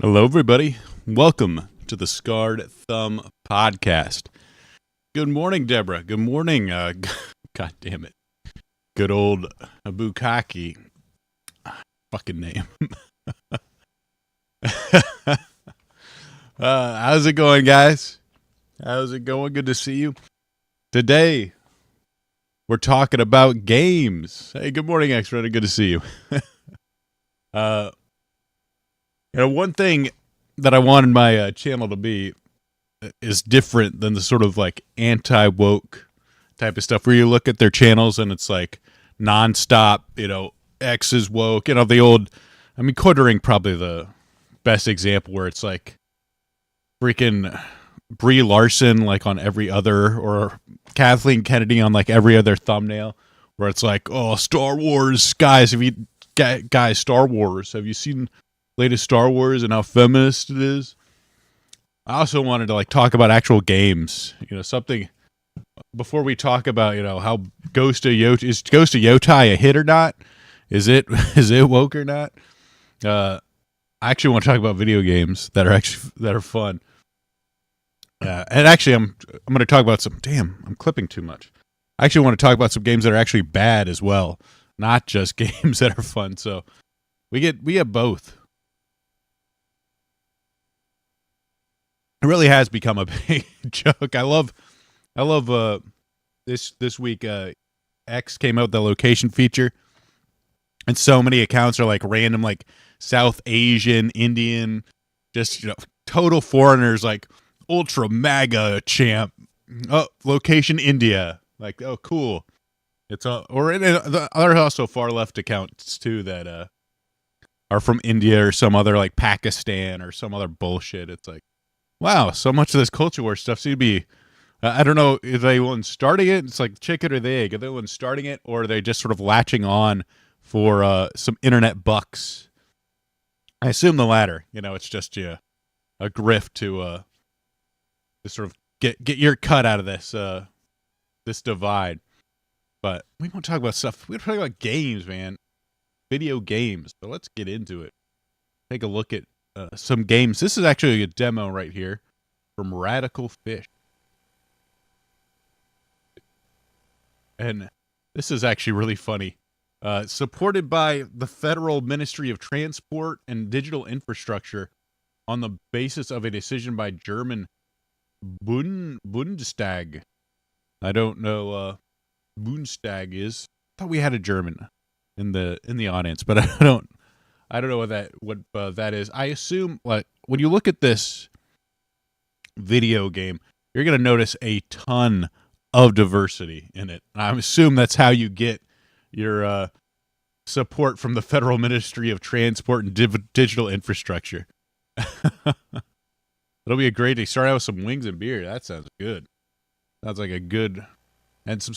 Hello, everybody. Welcome to the Scarred Thumb Podcast. Good morning, Deborah. Good morning. God damn it. Good old Abukaki. Fucking name. How's it going, guys? How's it going? Good to see you. Today, we're talking about games. Hey, good morning, X-Ray. Good to see you. One thing that I wanted my channel to be is different than the sort of like anti-woke type of stuff where you look at their channels and it's like nonstop, X is woke, the old, Quartering probably the best example where it's like freaking Brie Larson like on every other, or Kathleen Kennedy on like every other thumbnail, where it's like, oh, Star Wars, guys, Star Wars, have you seen latest Star Wars and how feminist it is? I also wanted to like talk about actual games, something before we talk about, how Ghost of Yotai a hit or not? Is it woke or not? I actually want to talk about video games that are fun. And actually I'm going to talk about I'm clipping too much. I actually want to talk about some games that are actually bad as well, not just games that are fun. So we get both. It really has become a big joke. I love this week X came out with the location feature, and so many accounts are like random like South Asian, Indian, just total foreigners, like ultra MAGA champ. Oh, location India. Like, oh, cool. It's or there are also far left accounts too that are from India or some other like Pakistan or some other bullshit. It's like, wow, so much of this culture war stuff seems to be, I don't know, is they one starting it? It's like chicken or the egg. Are they one starting it, or are they just sort of latching on for some internet bucks? I assume the latter. It's just a grift to sort of get your cut out of this divide. But we want to talk about stuff. We want to talk about games, man. Video games. So let's get into it. Take a look at some games. This is actually a demo right here from Radical Fish. And this is actually really funny. Supported by the Federal Ministry of Transport and Digital Infrastructure on the basis of a decision by German Bundestag. I don't know Bundestag is. I thought we had a German in the audience, but I don't know what that is. I assume like when you look at this video game, you're going to notice a ton of diversity in it. I assume that's how you get your support from the Federal Ministry of Transport and Digital Infrastructure. It'll be a great day. Start out with some wings and beer. That sounds good. Sounds like a good, and some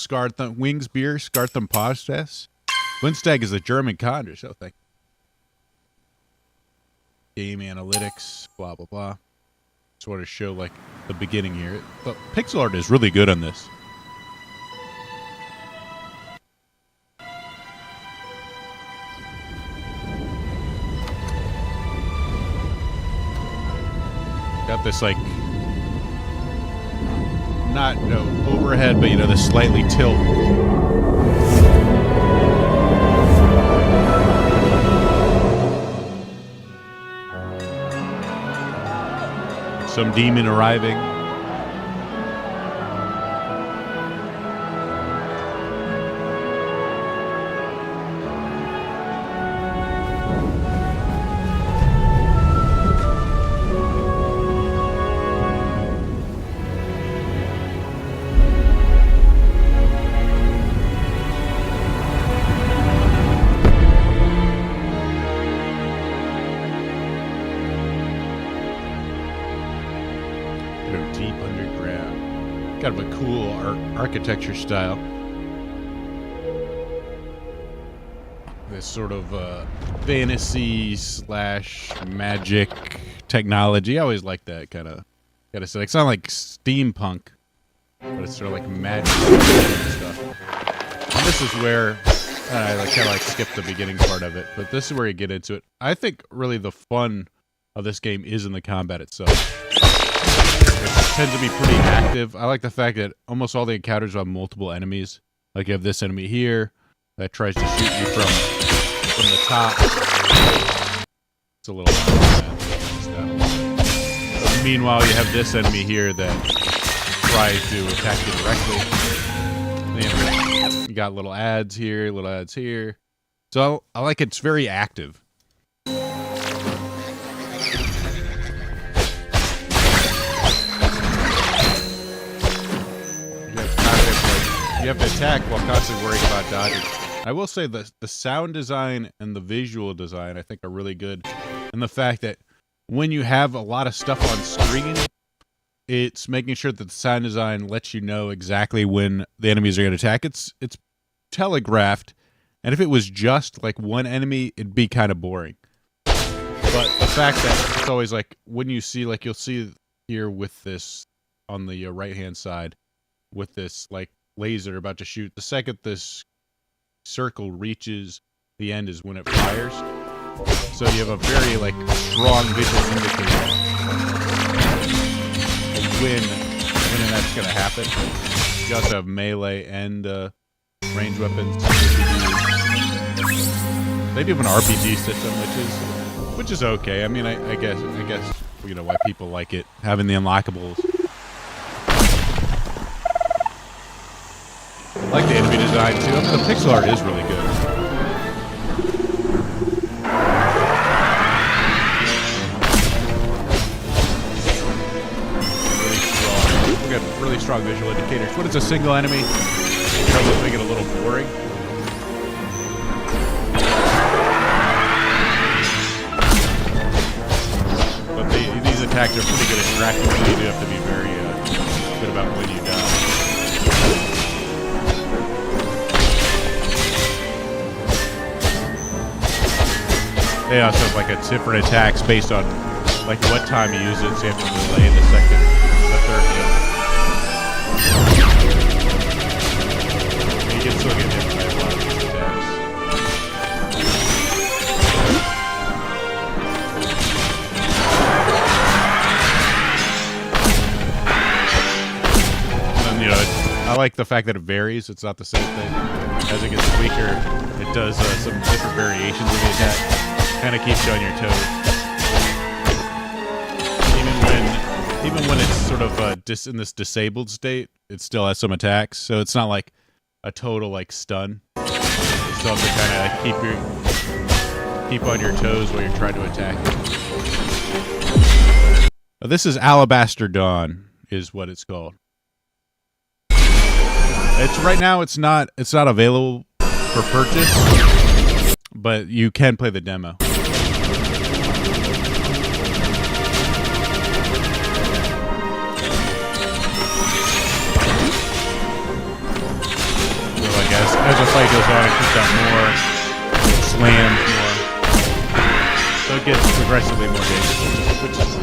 wings, beer, Scartham Podcast. Bundestag is a German Congress. Oh, thank you. Game analytics, blah, blah, blah. Just want to show like the beginning here. The pixel art is really good on this. Got this like, not overhead, but the slightly tilt. Some demon arriving. Deep underground. Kind of a cool architecture style. This sort of fantasy / magic technology. I always like that kind of stuff. It's not like steampunk, but it's sort of like magic stuff. And this is where I kind of skipped the beginning part of it, but this is where you get into it. I think really the fun how this game is in the combat itself. It tends to be pretty active. I like the fact that almost all the encounters have multiple enemies. Like you have this enemy here that tries to shoot you from the top. It's a little meanwhile, you have this enemy here that tries to attack you directly. You got little ads here, little ads here. So I like it's very active. You have to attack while constantly worrying about dodging. I will say the sound design and the visual design I think are really good. And the fact that when you have a lot of stuff on screen, it's making sure that the sound design lets you know exactly when the enemies are going to attack. It's telegraphed, and if it was just like one enemy, it'd be kind of boring. But the fact that it's always like when you see, like you'll see here with this on the right-hand side, with this like laser about to shoot. The second this circle reaches the end is when it fires. So you have a very like strong visual indicator of when that's going to happen. You also have melee and range weapons. They do have an RPG system, which is okay. I mean, I guess you know why people like it, having the unlockables. I like the enemy design too. I mean, the pixel art is really good. Really strong. We got really strong visual indicators. When it's a single enemy, it tries to make it a little boring. But these attacks are pretty good at tracking, so you do have to be very good about when you die. They also have like a different attacks based on like what time you use it, so you have to delay the second, the third hit. You can still get hit by a lot of these attacks. And you know, I like the fact that it varies. It's not the same thing. As it gets weaker, it does some different variations of the attack. Kind of keeps you on your toes. Even when it's sort of in this disabled state, it still has some attacks. So it's not like a total like stun. You still have to kind of keep on your toes while you're trying to attack it. This is Alabaster Dawn, is what it's called. It's right now. It's not available for purchase, but you can play the demo. As the fight goes on, it keeps out more, slams more, so it gets progressively more dangerous, which is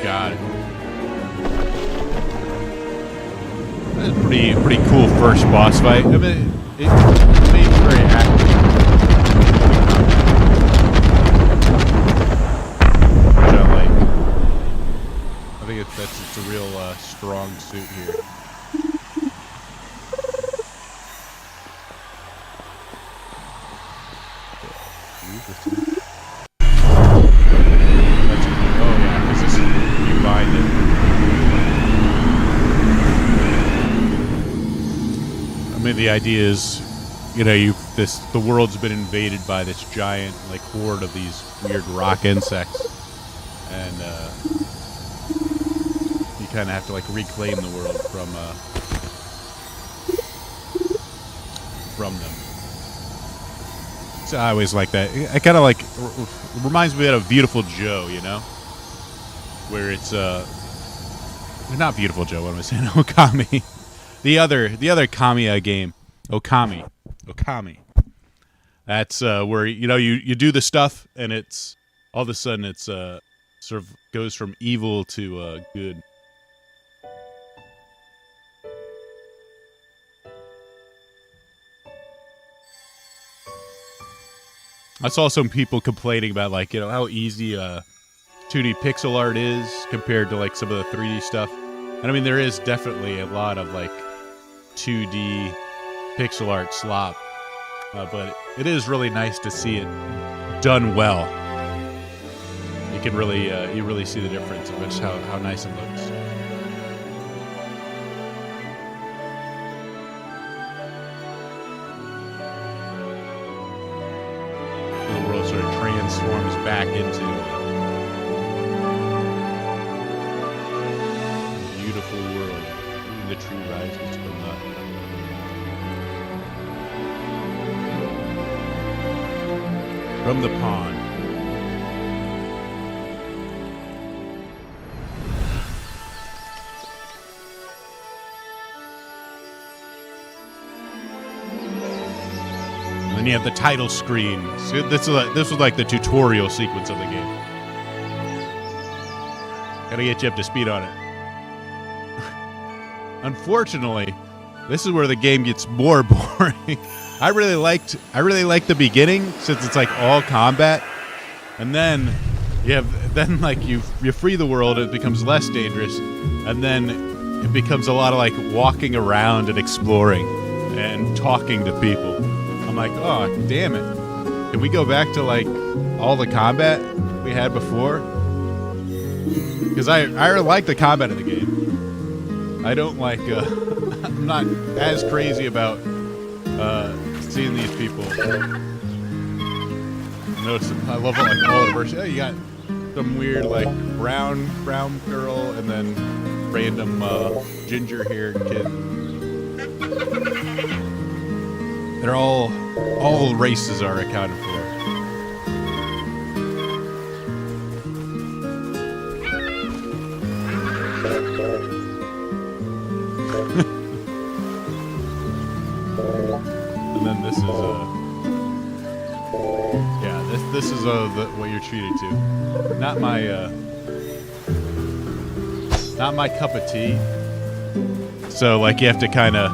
got it. That's a pretty cool first boss fight. I mean, it made me very active. Which I like. I think it's a real strong suit here. I mean, the idea is, you know, the world's been invaded by this giant, like, horde of these weird rock insects, and you kind of have to like reclaim the world from them. So I always like that. I kind of like. It reminds me of Beautiful Joe, you know, where it's not Beautiful Joe. What am I saying? Okami. The other Kamiya game, Okami. That's where you know you do the stuff and it's all of a sudden it's sort of goes from evil to good. I saw some people complaining about, like, how easy 2D pixel art is compared to, like, some of the 3D stuff. And I mean, there is definitely a lot of, like, 2D pixel art slop. But it is really nice to see it done well. You can really, you really see the difference of just how nice it looks. The world sort of transforms back into a beautiful world. Even the tree rises from the pond. And then you have the title screen. So this was like the tutorial sequence of the game. Gotta get you up to speed on it. Unfortunately, this is where the game gets more boring. I really liked the beginning, since it's like all combat, and then you free the world, it becomes less dangerous, and then it becomes a lot of like walking around and exploring and talking to people. I'm like, oh damn it, can we go back to like all the combat we had before? Because I really like the combat in the game. I don't like I'm not as crazy about seeing these people. Notice, I love it, like all the versions. Oh, you got some weird like brown girl, and then random ginger haired kid. They're all races are accounted for. And then this is this is what you're treated to. Not my cup of tea. So like you have to kind of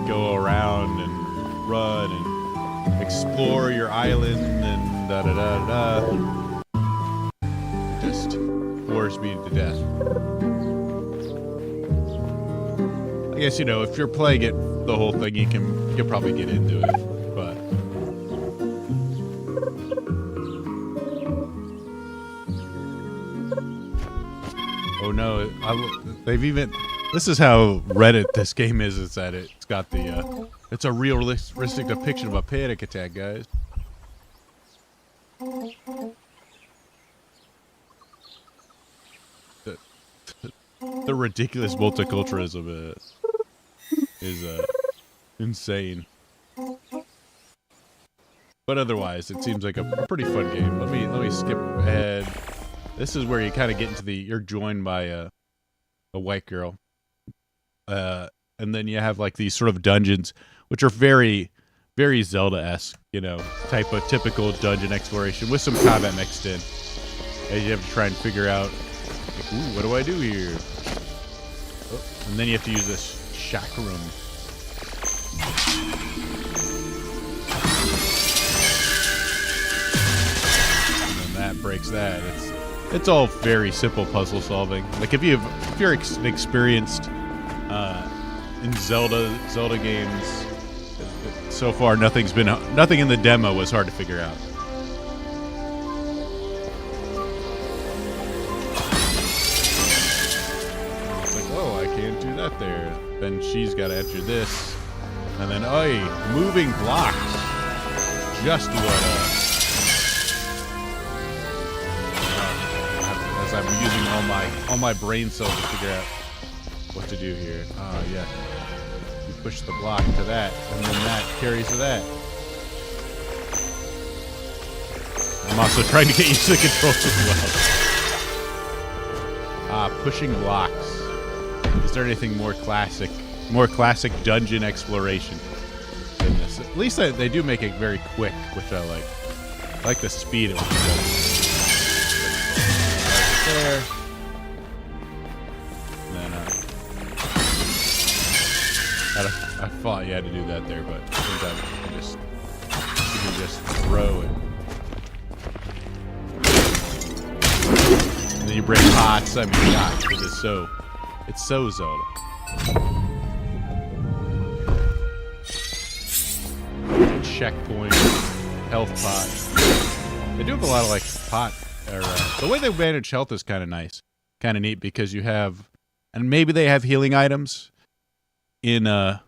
go around and run and explore your island and da da da da. Just bores me to death. I guess, if you're playing it the whole thing, you'll probably get into it, but oh no, this is how Reddit this game is that it's got it's a realistic depiction of a panic attack, guys. The ridiculous multiculturalism is insane. But otherwise, it seems like a pretty fun game. Let me skip ahead. This is where you kind of get into you're joined by a white girl. And then you have like these sort of dungeons, which are very, very Zelda-esque, type of typical dungeon exploration with some combat mixed in. And you have to try and figure out, like, ooh, what do I do here? Oh, and then you have to use this chakram. And then that breaks that. It's all very simple puzzle solving. Like if you're experienced in Zelda games, so far nothing in the demo was hard to figure out. It's like, oh, I can't do that there. Then she's got to enter this, and then moving blocks. Just what as I'm using all my brain cells to figure out what to do here. Yeah. You push the block to that, and then that carries to that. I'm also trying to get used to the controls as well. Pushing blocks. Is there anything more classic dungeon exploration than this? At least they do make it very quick, which I like. like the speed of it. There. And then I thought you had to do that there, but sometimes you can just throw it. And then you bring pots. I mean, gosh, it's so Zelda. Checkpoint, health pot. They do have a lot of like pot. Or, the way they manage health is kind of nice, kind of neat because you have, and maybe they have healing items in lost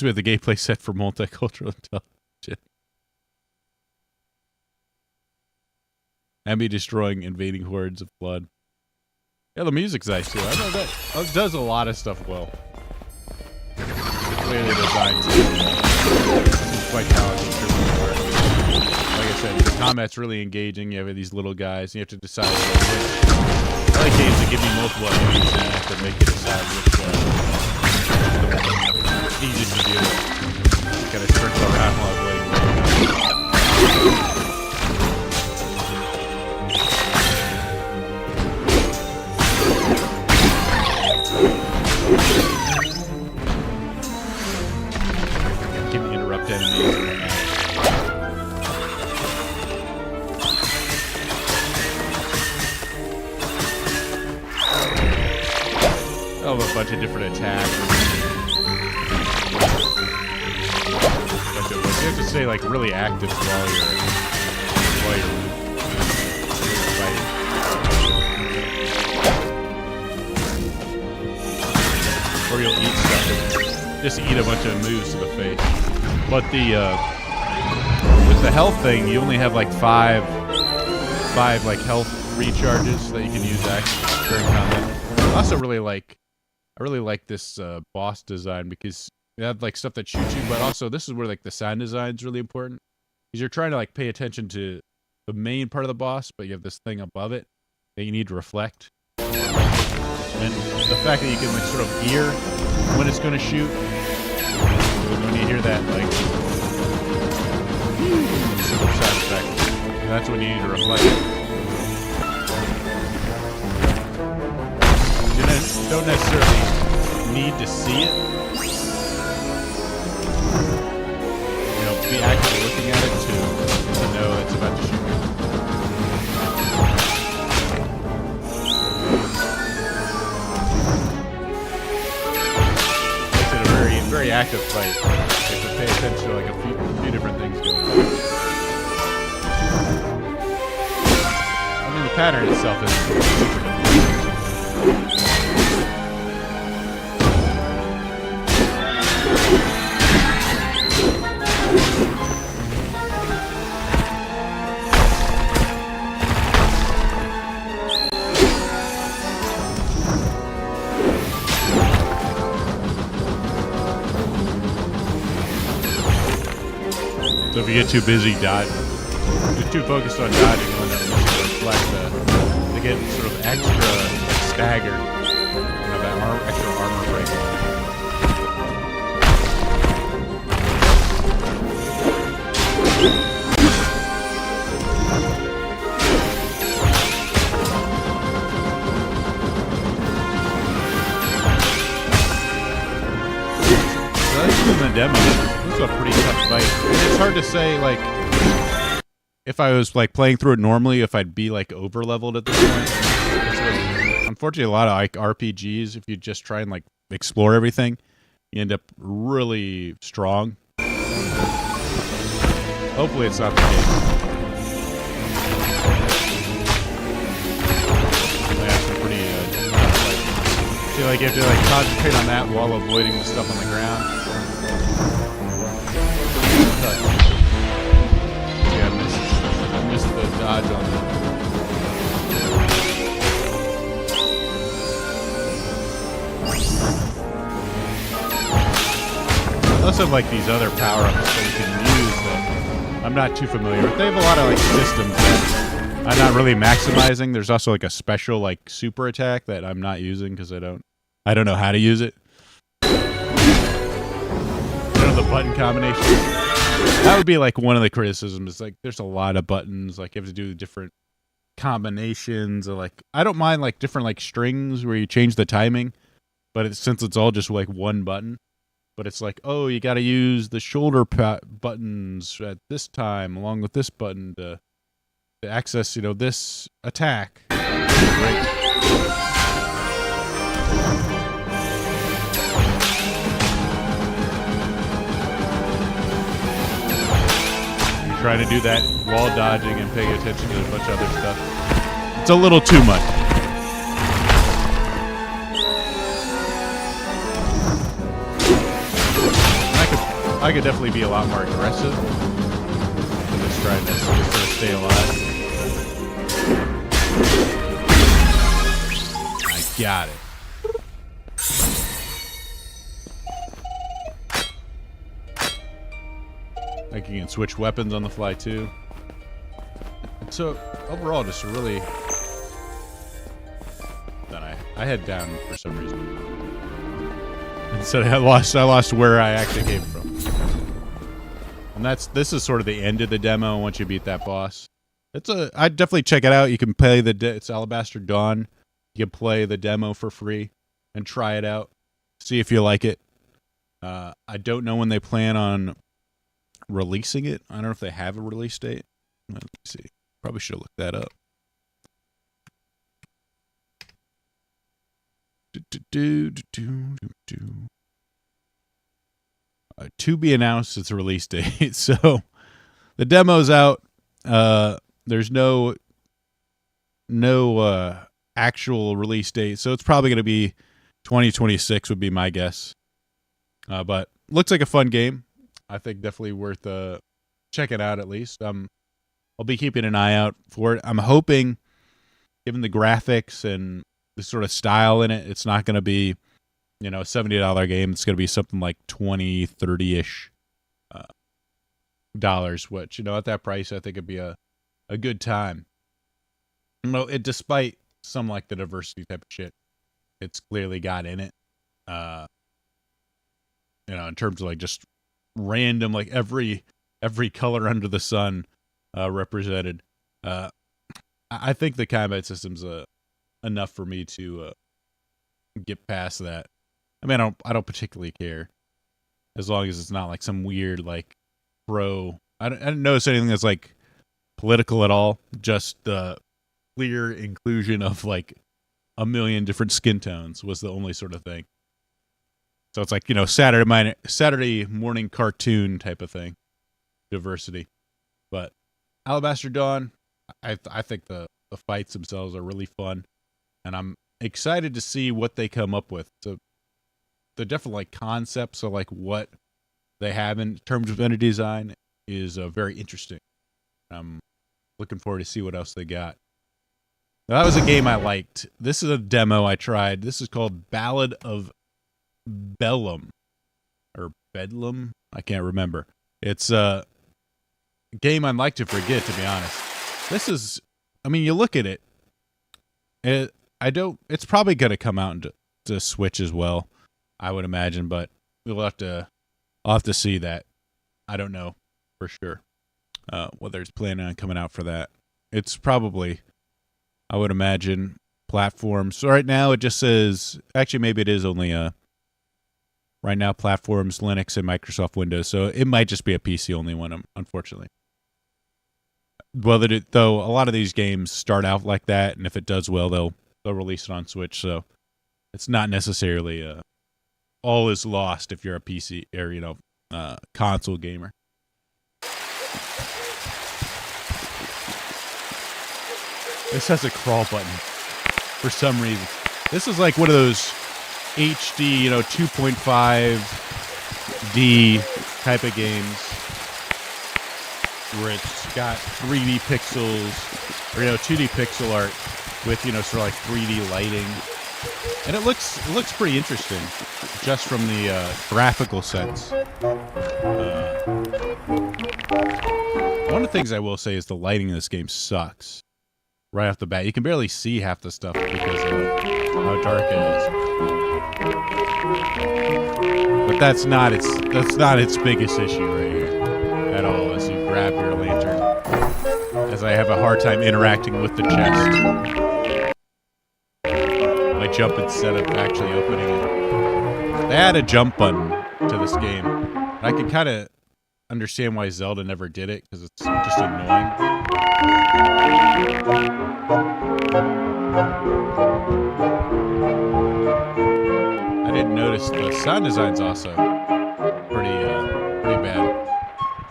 me at the gameplay set for multicultural intelligence. Enemy destroying invading hordes of blood. Yeah, the music's nice too. I know that it does a lot of stuff well. Clearly designed quite talented. Like I said, the combat's really engaging. You have these little guys, and you have to decide which. I like games that give me multiple enemies, and you have to make it decide which is easiest to deal with. You kind of circle around while waiting. Can interrupt enemies. Oh, a bunch of different attacks. You have to stay like really active while you're fighting. Or you'll eat stuff. Just eat a bunch of moves to the face. But with the health thing, you only have like five like health recharges that you can use actually during combat. I also really like this boss design because you have like stuff that shoots you, but also this is where like the sound design is really important because you're trying to like pay attention to the main part of the boss, but you have this thing above it that you need to reflect. And the fact that you can like sort of hear when it's going to shoot, when you hear that like sort of sound effect, that's when you need to reflect it. You don't necessarily need to see it. You know, be actively looking at it to know it's about to shoot. It's a very active fight. You have to pay attention to like a few different things going on. I mean, the pattern itself is super different. So if you get too busy dodging, you're too focused on dodging, when they get sort of extra stagger, that extra armor break. So that's in the demo. This is a pretty tough fight. It's hard to say, like, if I was like playing through it normally, if I'd be like over leveled at this point. Unfortunately, a lot of like RPGs, if you just try and like explore everything, you end up really strong. Hopefully, it's not the case. That's a pretty I feel like you have to like concentrate on that while avoiding the stuff on the ground. Yeah, I missed the dodge on that. I also have like these other power-ups that you can use that I'm not too familiar with. They have a lot of like systems that I'm not really maximizing. There's also like a special like super attack that I'm not using because I don't know how to use it. You know the button combination. That would be like one of the criticisms. Like, there's a lot of buttons. Like, you have to do different combinations. Or like, I don't mind like different like strings where you change the timing, but since it's all just like one button. But it's like, oh, you got to use the shoulder buttons at this time along with this button to access, this attack. Great. Trying to do that wall dodging and paying attention to a bunch of other stuff. It's a little too much. I could definitely be a lot more aggressive. I'm just trying to sort of stay alive. I got it. Like you can switch weapons on the fly too. So overall, just really then I head down for some reason. And so I lost where I actually came from. And this is sort of the end of the demo once you beat that boss. I'd definitely check it out. You can play it's Alabaster Dawn. You can play the demo for free and try it out. See if you like it. I don't know when they plan on releasing it. I don't know if they have a release date. Let me see. Probably should look that up. To be announced, it's a release date. So the demo's out. There's no actual release date, so it's probably going to be 2026 would be my guess. But looks like a fun game. I think definitely worth checking out at least. I'll be keeping an eye out for it. I'm hoping, given the graphics and the sort of style in it, it's not going to be, a $70 game. It's going to be something like $20, $30-ish dollars, which, at that price, I think it'd be a good time. Despite some like the diversity type of shit, it's clearly got in it. In terms of like just random, like every color under the sun represented. I think the combat system's enough for me to get past that. I mean, I don't particularly care as long as it's not like some weird like I didn't notice anything that's like political at all. Just the clear inclusion of like a million different skin tones was the only sort of thing. So it's like, Saturday morning cartoon type of thing. Diversity. But Alabaster Dawn, I think the fights themselves are really fun. And I'm excited to see what they come up with. So the different like concepts of like what they have in terms of entity design is very interesting. I'm looking forward to see what else they got. Now, that was a game I liked. This is a demo I tried. This is called Ballad of Bellum or Bedlam. I can't remember. It's a game I'd like to forget, to be honest. This is, you look at it. It's probably going to come out to Switch as well, I would imagine, but I'll have to see that. I don't know for sure whether it's planning on coming out for that. It's probably, I would imagine, platforms. So right now it just says, actually maybe it is only right now platforms, Linux and Microsoft Windows. So it might just be a PC only one, unfortunately. Well, though a lot of these games start out like that, and if it does well, they'll release it on Switch. So it's not necessarily all is lost if you're a PC or console gamer. This has a crawl button for some reason. This is like one of those HD, 2.5D type of games where it's got 3D pixels or 2D pixel art with sort of like 3D lighting, and it looks pretty interesting just from the graphical sense. One of the things I will say is the lighting in this game sucks. Right off the bat, you can barely see half the stuff because of how dark it is. But that's not its biggest issue right here. grab your lantern, as I have a hard time interacting with the chest. I jump instead of actually opening it. They add a jump button to this game. I can kind of understand why Zelda never did it, because it's just annoying. I didn't notice the sound design's also pretty bad.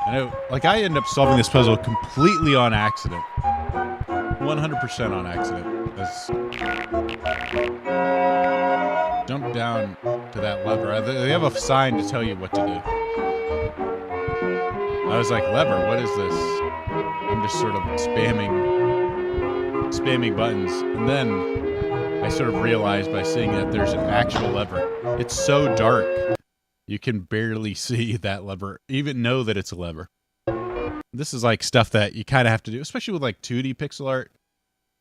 I know, like, I end up solving this puzzle completely on accident. 100% on accident. Jump down to that lever. They have a sign to tell you what to do. I was like, lever, what is this? I'm just sort of spamming buttons. And then I sort of realized by seeing that there's an actual lever. It's so dark, you can barely see that lever, even know that it's a lever. This is like stuff that you kind of have to do, especially with like 2D pixel art.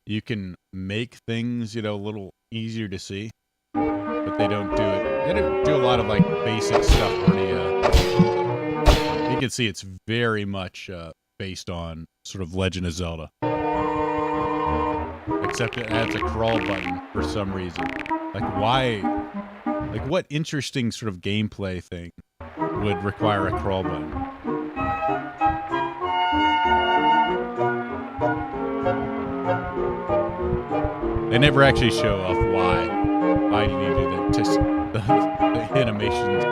You can make things, you know, a little easier to see, but they don't do it. They don't do a lot of like basic stuff pretty, you can see it's very much based on sort of Legend of Zelda. Except it adds a crawl button for some reason. Like, why? Like, what interesting sort of gameplay thing would require a crawl button? They never actually show off why. Why do you do that? Just the animations.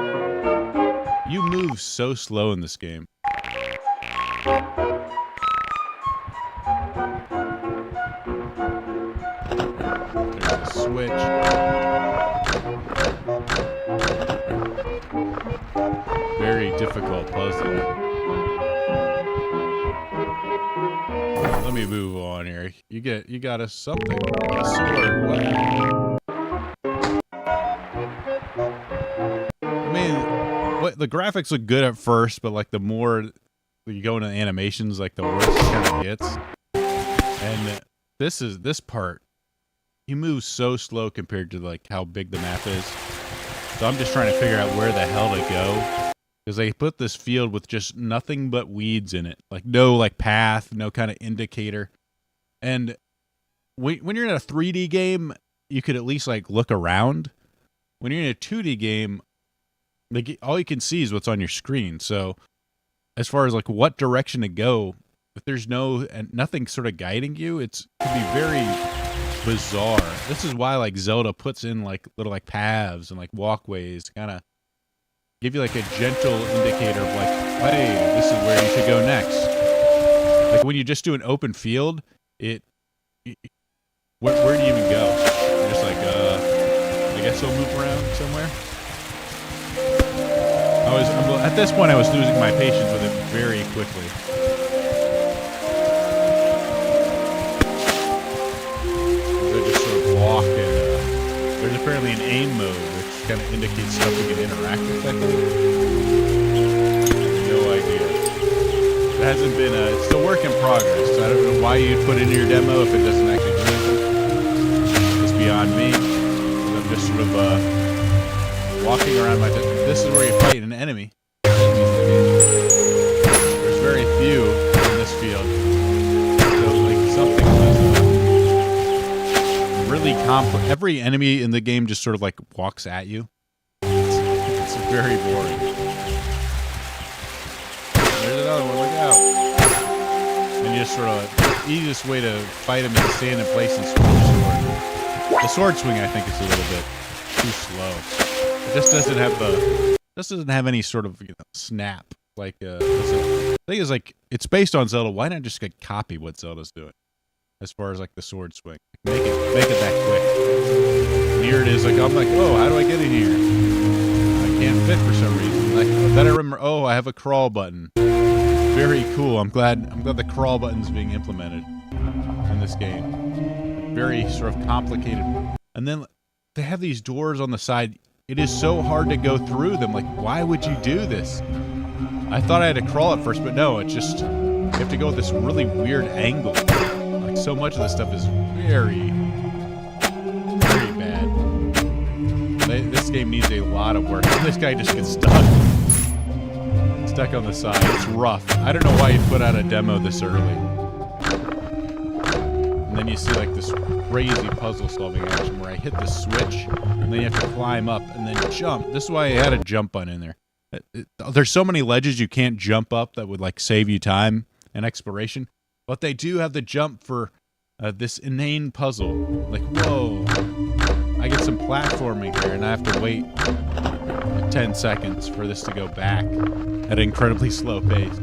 You move so slow in this game. There's a switch. Very difficult puzzle. Let me move on here. You got us something. A sword. What? I mean, the graphics look good at first, but like the more you go into animations, like the worse it kind of gets. And this part, he moves so slow compared to like how big the map is. So I'm just trying to figure out where the hell to go. Because they put this field with just nothing but weeds in it. Like no like path, no kind of indicator. And when you're in a 3D game, you could at least like look around. When you're in a 2D game, like all you can see is what's on your screen. So as far as like what direction to go, if there's nothing sort of guiding you, it can be very bizarre. This is why like Zelda puts in like little like paths and like walkways to kind of give you like a gentle indicator of like, hey, this is where you should go next. Like when you just do an open field, where do you even go? You're just like, I guess I'll move around somewhere. At this point, I was losing my patience with it very quickly. I just sort of walk and there's apparently an aim mode, which kind of indicates stuff you can interact with, I think. No idea. It hasn't been it's a work in progress. So I don't know why you'd put it in your demo if it doesn't actually do anything. It's beyond me. I'm just sort of walking around this is where you fight an enemy. There's very few in this field. So like something was really complex. Every enemy in the game just sort of like walks at you. It's very boring. There's another one, look out. And you just sort of, the easiest way to fight him is to stand in place and swing your sword. The sword swing, I think, is a little bit too slow. It just doesn't have any sort of snap. Like, the thing is, like, it's based on Zelda. Why not just like, copy what Zelda's doing? As far as like the sword swing, make it that quick. And here it is. Like I'm like, oh, how do I get in here? I can't fit for some reason. Like then I remember, oh, I have a crawl button. Very cool. I'm glad the crawl button's being implemented in this game. Very sort of complicated. And then they have these doors on the side. It is so hard to go through them. Like, why would you do this? I thought I had to crawl at first, but no, it's just you have to go with this really weird angle. Like so much of this stuff is very, very bad. This game needs a lot of work. This guy just gets stuck. stuck on the side. It's rough. I don't know why you put out a demo this early. And then you see like this crazy puzzle solving action where I hit the switch and then you have to climb up and then jump. This is why I had a jump button in there. There's so many ledges you can't jump up that would like save you time and exploration. But they do have the jump for this inane puzzle. Like, whoa. I get some platforming here and I have to wait 10 seconds for this to go back at an incredibly slow pace.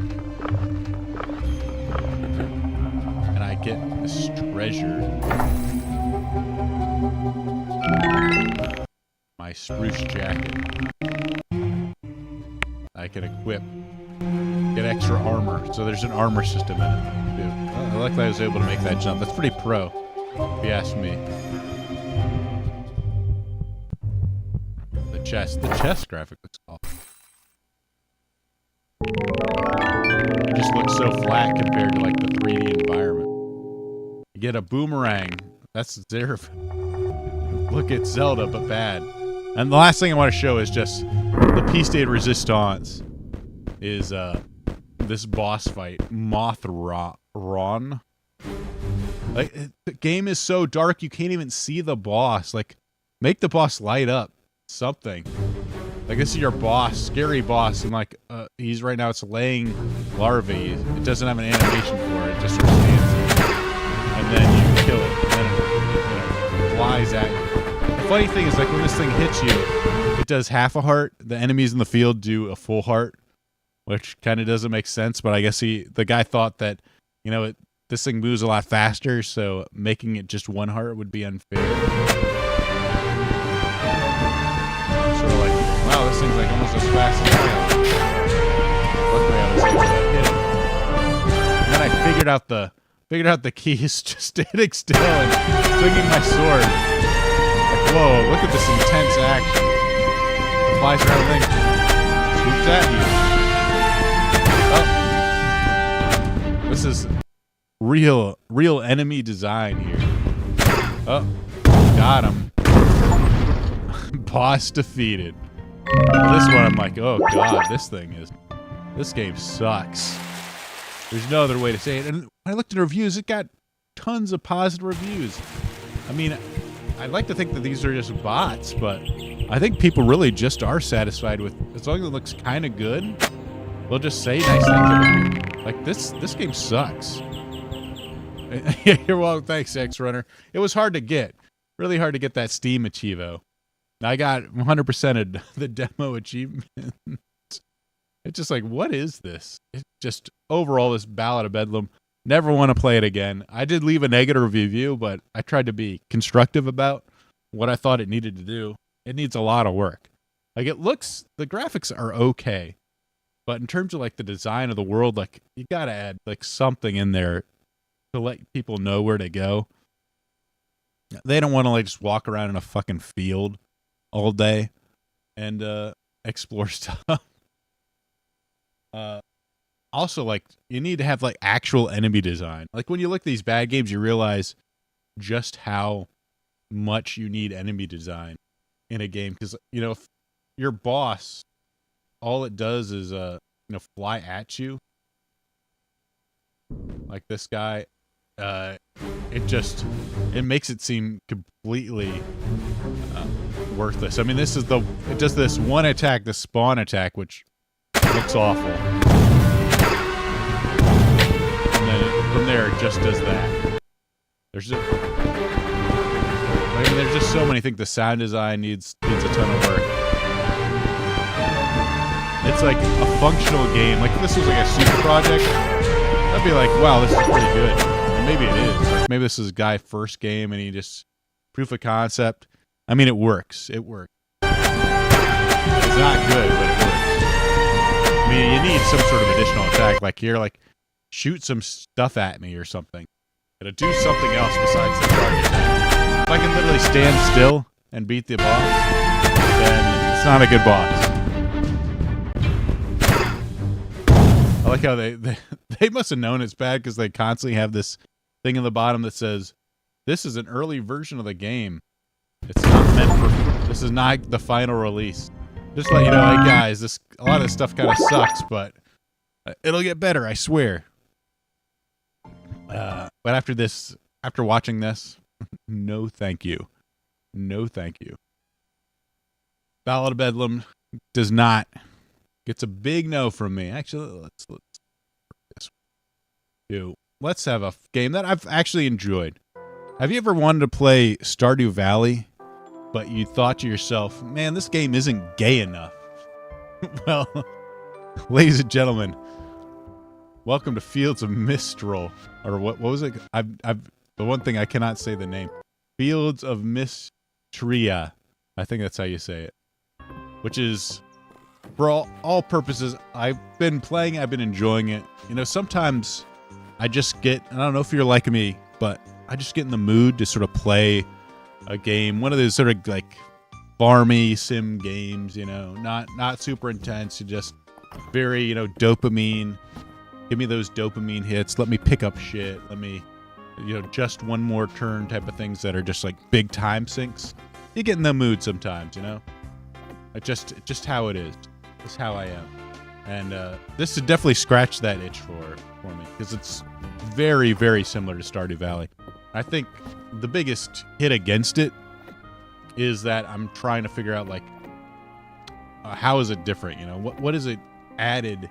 And I get this treasure. My spruce jacket. I can equip. Get extra armor. So there's an armor system in it. Too. I like that I was able to make that jump. That's pretty pro, if you ask me. The chest graphic looks awesome. It just looks so flat compared to like the 3D environment. You get a boomerang. That's Zeref. Look at Zelda, but bad. And the last thing I want to show is just the piece de resistance is this boss fight, Mothron. Like, the game is so dark you can't even see the boss. Like, make the boss light up. Something. Like, this is your boss, scary boss, and like, he's right now, it's laying larvae. It doesn't have an animation for it, just sort of stands there. And then you kill it, and then it flies at you. The funny thing is, like, when this thing hits you, it does half a heart. The enemies in the field do a full heart, which kind of doesn't make sense, but I guess the guy thought that, you know, this thing moves a lot faster, so making it just one heart would be unfair. Sort of like, wow, this thing's like almost as fast as I am. Luckily, I was able to hit him. And then I figured out the key is just standing still and swinging my sword. Like, whoa, look at this intense action. It flies around the thing, swoops at you. Oh, this is real enemy design here. Oh, got him. Boss defeated. This one I'm like, oh god, this game sucks. There's no other way to say it. And when I looked at reviews, it got tons of positive reviews. I mean, I'd like to think that these are just bots, but I think people really just are satisfied with, as long as it looks kind of good, they'll just say nice things about it. Like, this game sucks. You're welcome. Thanks, X-Runner. It was hard to get. Really hard to get that Steam Achievo. I got 100%ed the demo achievement. It's just like, what is this? It's just, overall, this Ballad of Bedlam. Never want to play it again. I did leave a negative review, but I tried to be constructive about what I thought it needed to do. It needs a lot of work. Like, it looks, the graphics are okay. But in terms of, like, the design of the world, like, you gotta add, like, something in there to let people know where to go. They don't want to, like, just walk around in a fucking field all day and explore stuff. Also, like, you need to have, like, actual enemy design. Like, when you look at these bad games, you realize just how much you need enemy design in a game. Because, you know, if your boss, all it does is, you know, fly at you. Like this guy. It makes it seem completely worthless. I mean, it does this one attack, the spawn attack, which looks awful. And then from there, it just does that. There's just so many things. The sound design needs a ton of work. It's like a functional game. Like, if this was like a super project, I'd be like, wow, this is pretty good. And maybe it is. Like, maybe this is a guy's first game and he just proof of concept. I mean, it works. It works. It's not good, but it works. I mean, you need some sort of additional attack. Like, here, like, shoot some stuff at me or something. It'll do something else besides the target attack. If I can literally stand still and beat the boss, then it's not a good boss. I like how they must have known it's bad because they constantly have this thing in the bottom that says, this is an early version of the game. It's not meant for, this is not the final release. Just to let you know, hey guys, a lot of this stuff kind of sucks, but It'll get better, I swear. But after watching this, no thank you. No thank you. Ballad of Bedlam does not. Gets a big no from me. Actually, let's have a game that I've actually enjoyed. Have you ever wanted to play Stardew Valley, but you thought to yourself, man, this game isn't gay enough? Well, ladies and gentlemen, welcome to Fields of Mistral. Or what was it? The one thing I cannot say the name. Fields of Mistria. I think that's how you say it. Which is, for all purposes, I've been playing, I've been enjoying it. You know, sometimes I just get, I don't know if you're like me, but I just get in the mood to sort of play a game. One of those sort of like farmy sim games, you know, not super intense, just very, you know, dopamine. Give me those dopamine hits. Let me pick up shit. Let me, you know, just one more turn type of things that are just like big time sinks. You get in the mood sometimes, you know. Just how it is. It's how I am. And this has definitely scratched that itch for me because it's very, very similar to Stardew Valley. I think the biggest hit against it is that I'm trying to figure out like how is it different? You know, what is it added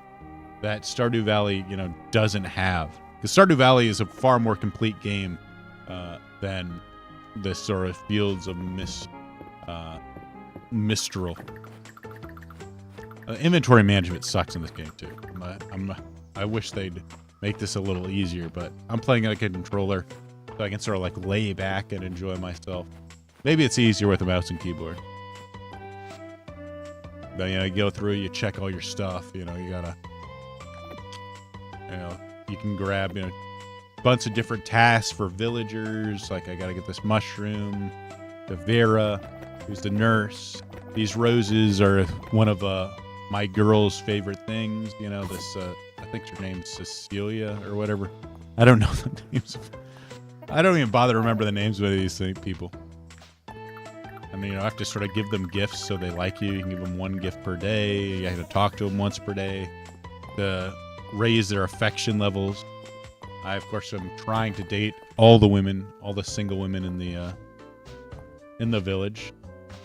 that Stardew Valley, you know, doesn't have? Because Stardew Valley is a far more complete game than this sort of Fields of Mistral. Inventory management sucks in this game too. I wish they'd make this a little easier, but I'm playing like a controller, so I can sort of like lay back and enjoy myself. Maybe it's easier with a mouse and keyboard. But you know, you go through, you check all your stuff. You know, you gotta, you know, you can grab, you know, a bunch of different tasks for villagers. Like I gotta get this mushroom. The Vera, who's the nurse. These roses are one of my girl's favorite things. You know, this, I think her name's Cecilia or whatever. I don't know the names. I don't even bother to remember the names of these people. I mean, you know, I have to sort of give them gifts so they like you. You can give them one gift per day. You have to talk to them once per day to raise their affection levels. I, of course, am trying to date all the women, all the single women in the village,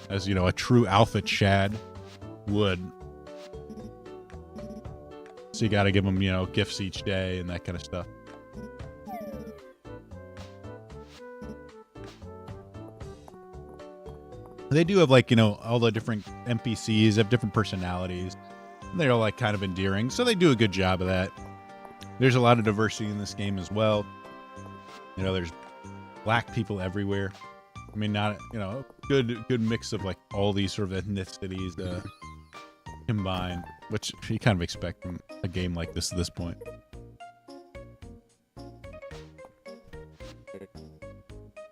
as you know, a true alpha Chad would. So you got to give them, you know, gifts each day and that kind of stuff. They do have, like, you know, all the different NPCs have different personalities. They're all, like, kind of endearing, so they do a good job of that. There's a lot of diversity in this game as well. You know, there's black people everywhere. I mean, not, you know, good mix of, like, all these sort of ethnicities combined, which you kind of expect from a game like this at this point.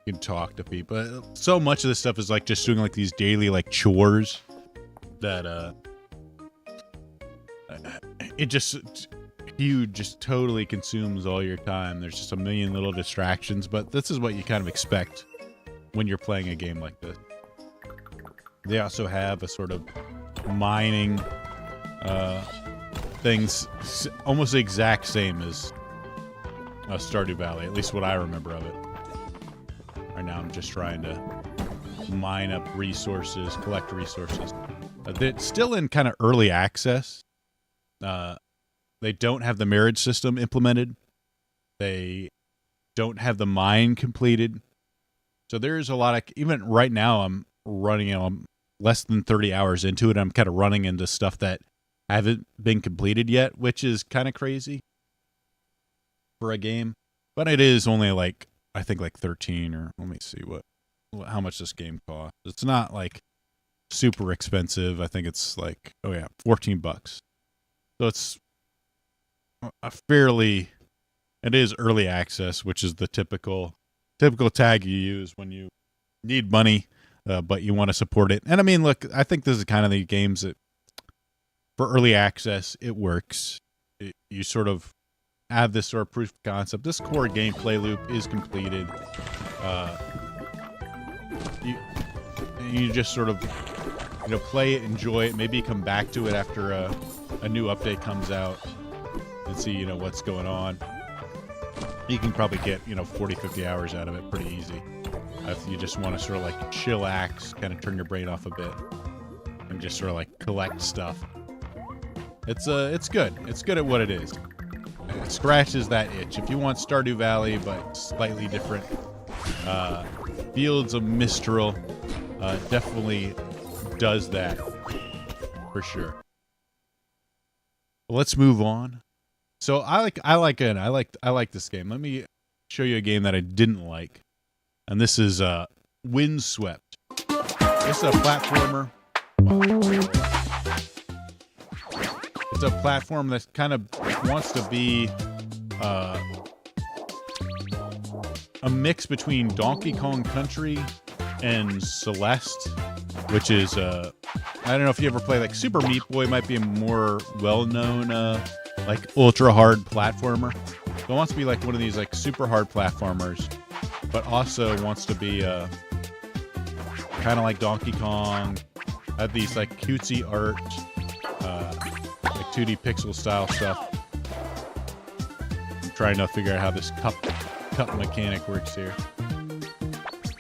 You can talk to people. So much of this stuff is like just doing like these daily like chores that it just totally consumes all your time. There's just a million little distractions, but this is what you kind of expect when you're playing a game like this. They also have a sort of mining things almost the exact same as Stardew Valley, at least what I remember of it. Right now, I'm just trying to mine up resources, collect resources. They're still in kind of early access. They don't have the marriage system implemented. They don't have the mine completed. So there's a lot of, even right now, I'm running, you know, I'm less than 30 hours into it. I'm kind of running into stuff that haven't been completed yet, which is kind of crazy for a game. But it is only like, I think like 13 or let me see how much this game costs. It's not like super expensive. I think it's like, oh yeah, $14. So it's a fairly, it is early access, which is the typical tag you use when you need money, but you want to support it. And I mean, look, I think this is kind of the games that for early access, it works. You sort of have this sort of proof of concept. This core gameplay loop is completed. You just sort of, you know, play it, enjoy it. Maybe come back to it after a new update comes out. and see, you know, what's going on. You can probably get, you know, 40, 50 hours out of it pretty easy. If you just want to sort of like chillax, kind of turn your brain off a bit, and just sort of like collect stuff. It's good. It's good at what it is. It scratches that itch. If you want Stardew Valley, but slightly different, Fields of Mistral definitely does that for sure. Let's move on. So I like this game. Let me show you a game that I didn't like, and this is Windswept. It's a platformer. It's a platform that kind of wants to be a mix between Donkey Kong Country and Celeste, which is I don't know if you ever play like Super Meat Boy. Might be a more well-known like ultra hard platformer. So it wants to be like one of these like super hard platformers, but also wants to be kind of like Donkey Kong. Have these like cutesy art, like 2D pixel style stuff. I'm trying to figure out how this cup mechanic works here.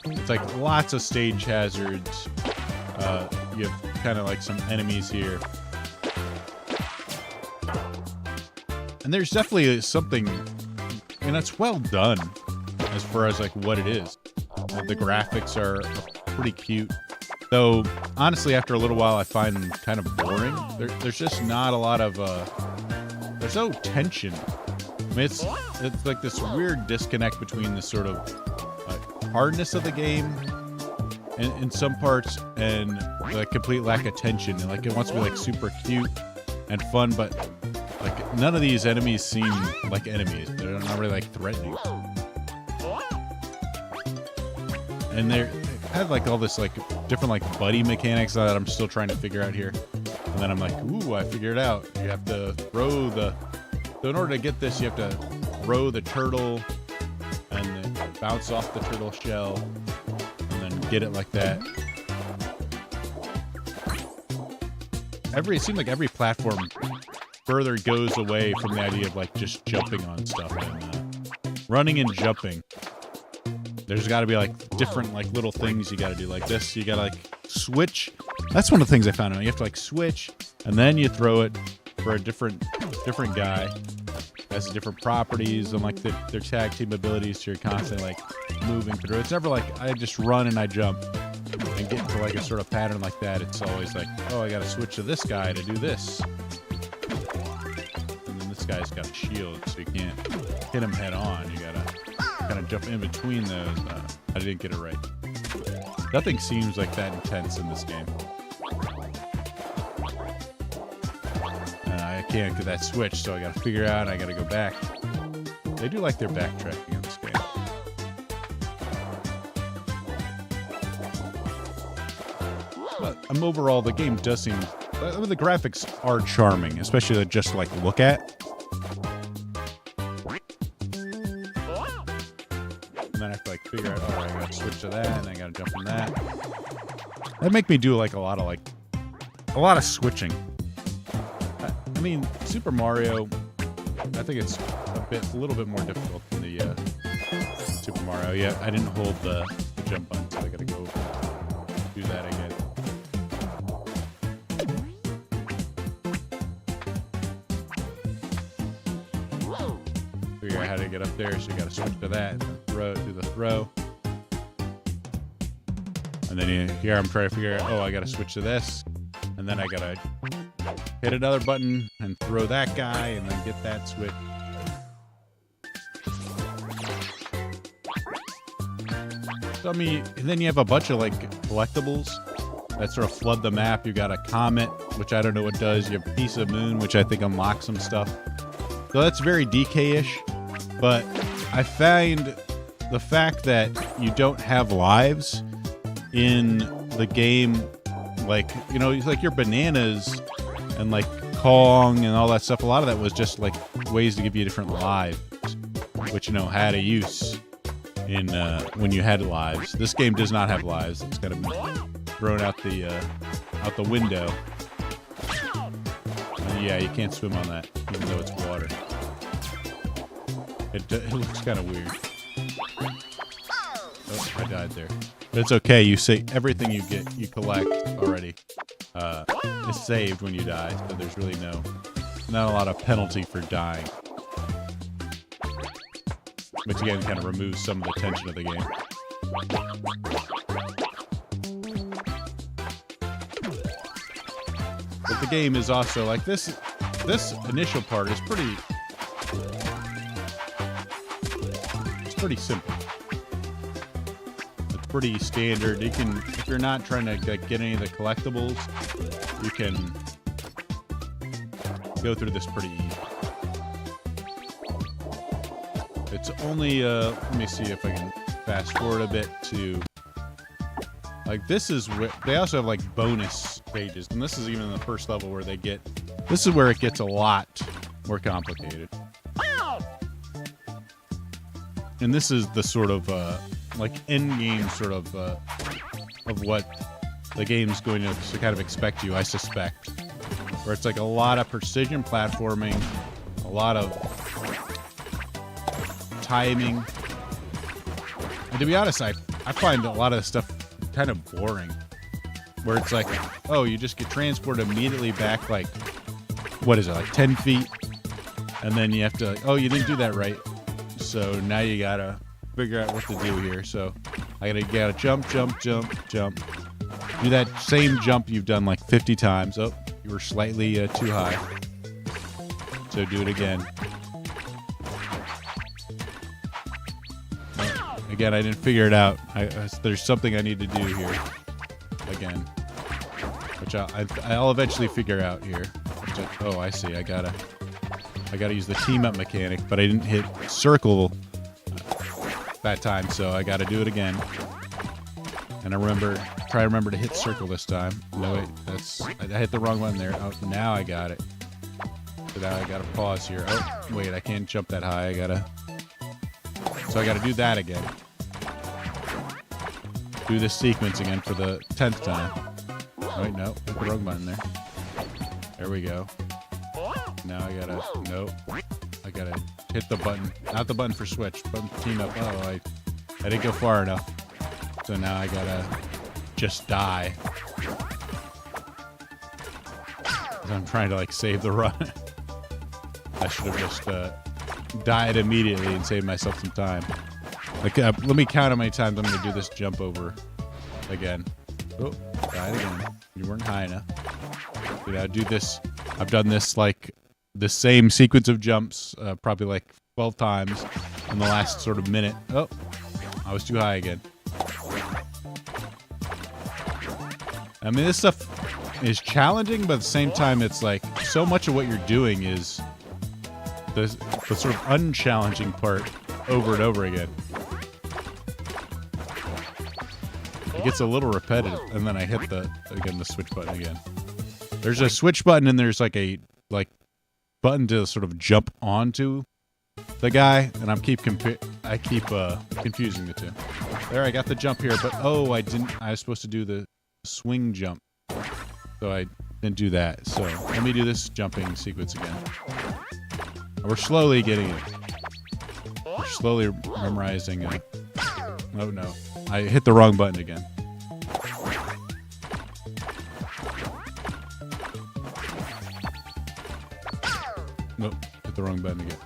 It's like lots of stage hazards. You have kind of like some enemies here. And there's definitely something, and it's well done as far as like what it is. The graphics are pretty cute. Though, honestly, after a little while, I find them kind of boring. There's just not a lot of, there's no tension. I mean, it's like this weird disconnect between the sort of hardness of the game in some parts and the complete lack of tension. And like it wants to be like super cute and fun, but like none of these enemies seem like enemies. They're not really like threatening. And they have like all this like different like buddy mechanics that I'm still trying to figure out here. And then I'm like, ooh, I figured it out. You have to throw so in order to get this, you have to throw the turtle and then bounce off the turtle shell and then get it like that. It seemed like every platform further goes away from the idea of like just jumping on stuff and running and jumping. There's got to be like different like little things you got to do like this. You got to like switch. That's one of the things I found out. You have to like switch and then you throw it for a different guy. Has different properties and like their tag team abilities. So you're constantly like moving through. It's never like I just run and I jump and get into like a sort of pattern like that. It's always like, oh, I got to switch to this guy to do this. And then this guy's got a shield, so you can't hit him head on. You gotta kind of jump in between those. I didn't get it right. Nothing seems like that intense in this game. And I can't get that switch, so I gotta figure out. I gotta go back. They do like their backtracking in this game. But overall, the game does seem. The graphics are charming, especially to just like look at. And then I have to like figure out, oh, I gotta switch to that, and I gotta jump from that. That'd make me do like a lot of switching. I mean, Super Mario, I think it's a little bit more difficult than the Super Mario. Yeah, I didn't hold the jump button, so I gotta go do that again. Figure out how to get up there, so you gotta switch to that, and then do the throw. And then here I'm trying to figure out, oh, I gotta switch to this, and then I gotta hit another button and throw that guy, and then get that switch. So, I mean, and then you have a bunch of like collectibles that sort of flood the map. You got a comet, which I don't know what does. You have a piece of moon, which I think unlocks some stuff. So that's very DK-ish. But I find the fact that you don't have lives in the game, like, you know, like your bananas and like Kong and all that stuff, a lot of that was just like ways to give you different lives, which, you know, had a use in when you had lives. This game does not have lives. It's kind of thrown out the window. And yeah, you can't swim on that, even though it's water. It looks kind of weird. Oh, I died there. But it's okay. You say everything you collect already is saved when you die. So there's really not a lot of penalty for dying. Which again kind of removes some of the tension of the game. But the game is also like this initial part is pretty simple. It's pretty standard. You can, if you're not trying to get any of the collectibles, you can go through this pretty easy. It's only let me see if I can fast forward a bit to like this is where they also have like bonus stages, and this is even the first level where this is where it gets a lot more complicated. And this is the sort of like end game sort of what the game's going to kind of expect you, I suspect. Where it's like a lot of precision platforming, a lot of timing. And to be honest, I find a lot of the stuff kind of boring. Where it's like, oh, you just get transported immediately back like, what is it, like 10 feet? And then you have to, oh, you didn't do that right. So now you gotta figure out what to do here. So I gotta jump. Do that same jump you've done like 50 times. Oh, you were slightly too high. So do it again. Again, I didn't figure it out. There's something I need to do here. Again. Which I'll eventually figure out here. Oh, I see. I gotta use the team up mechanic, but I didn't hit circle that time, so I gotta do it again. And try to remember to hit circle this time. No, wait, I hit the wrong one there. Oh, now I got it. So now I gotta pause here. Oh, wait, I can't jump that high. So I gotta do that again. Do this sequence again for the 10th time. Oh, wait, no, hit the wrong button there. There we go. Now I gotta hit the button. Not the button for switch, button for team up. Oh, I didn't go far enough. So now I gotta just die. I'm trying to like save the run. I should have just died immediately and saved myself some time. Like, let me count how many times I'm gonna do this jump over again. Oh, died again. You weren't high enough. Dude, I do this. I've done this like the same sequence of jumps probably like 12 times in the last sort of minute. Oh, I was too high again. I mean, this stuff is challenging, but at the same time, it's like so much of what you're doing is the sort of unchallenging part over and over again. It gets a little repetitive, and then I hit the switch button again. There's a switch button, and there's like a button to sort of jump onto the guy, and I keep confusing the two. There, I got the jump here, but oh, I was supposed to do the swing jump, so I didn't do that. So let me do this jumping sequence again. We're slowly getting it. We're slowly memorizing it. Oh no, I hit the wrong button again. Nope, hit the wrong button again.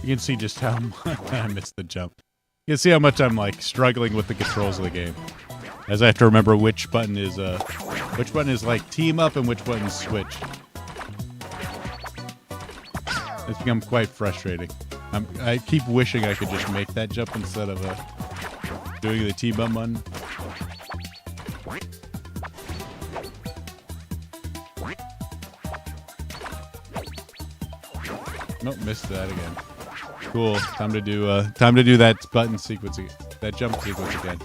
You can see just how much I missed the jump. You can see how much I'm like struggling with the controls of the game, as I have to remember which button is like team up and which button is switch. It's become quite frustrating. I keep wishing I could just make that jump instead of doing the team up button. Nope, missed that again. Cool. Time to do that button sequence, that jump sequence again.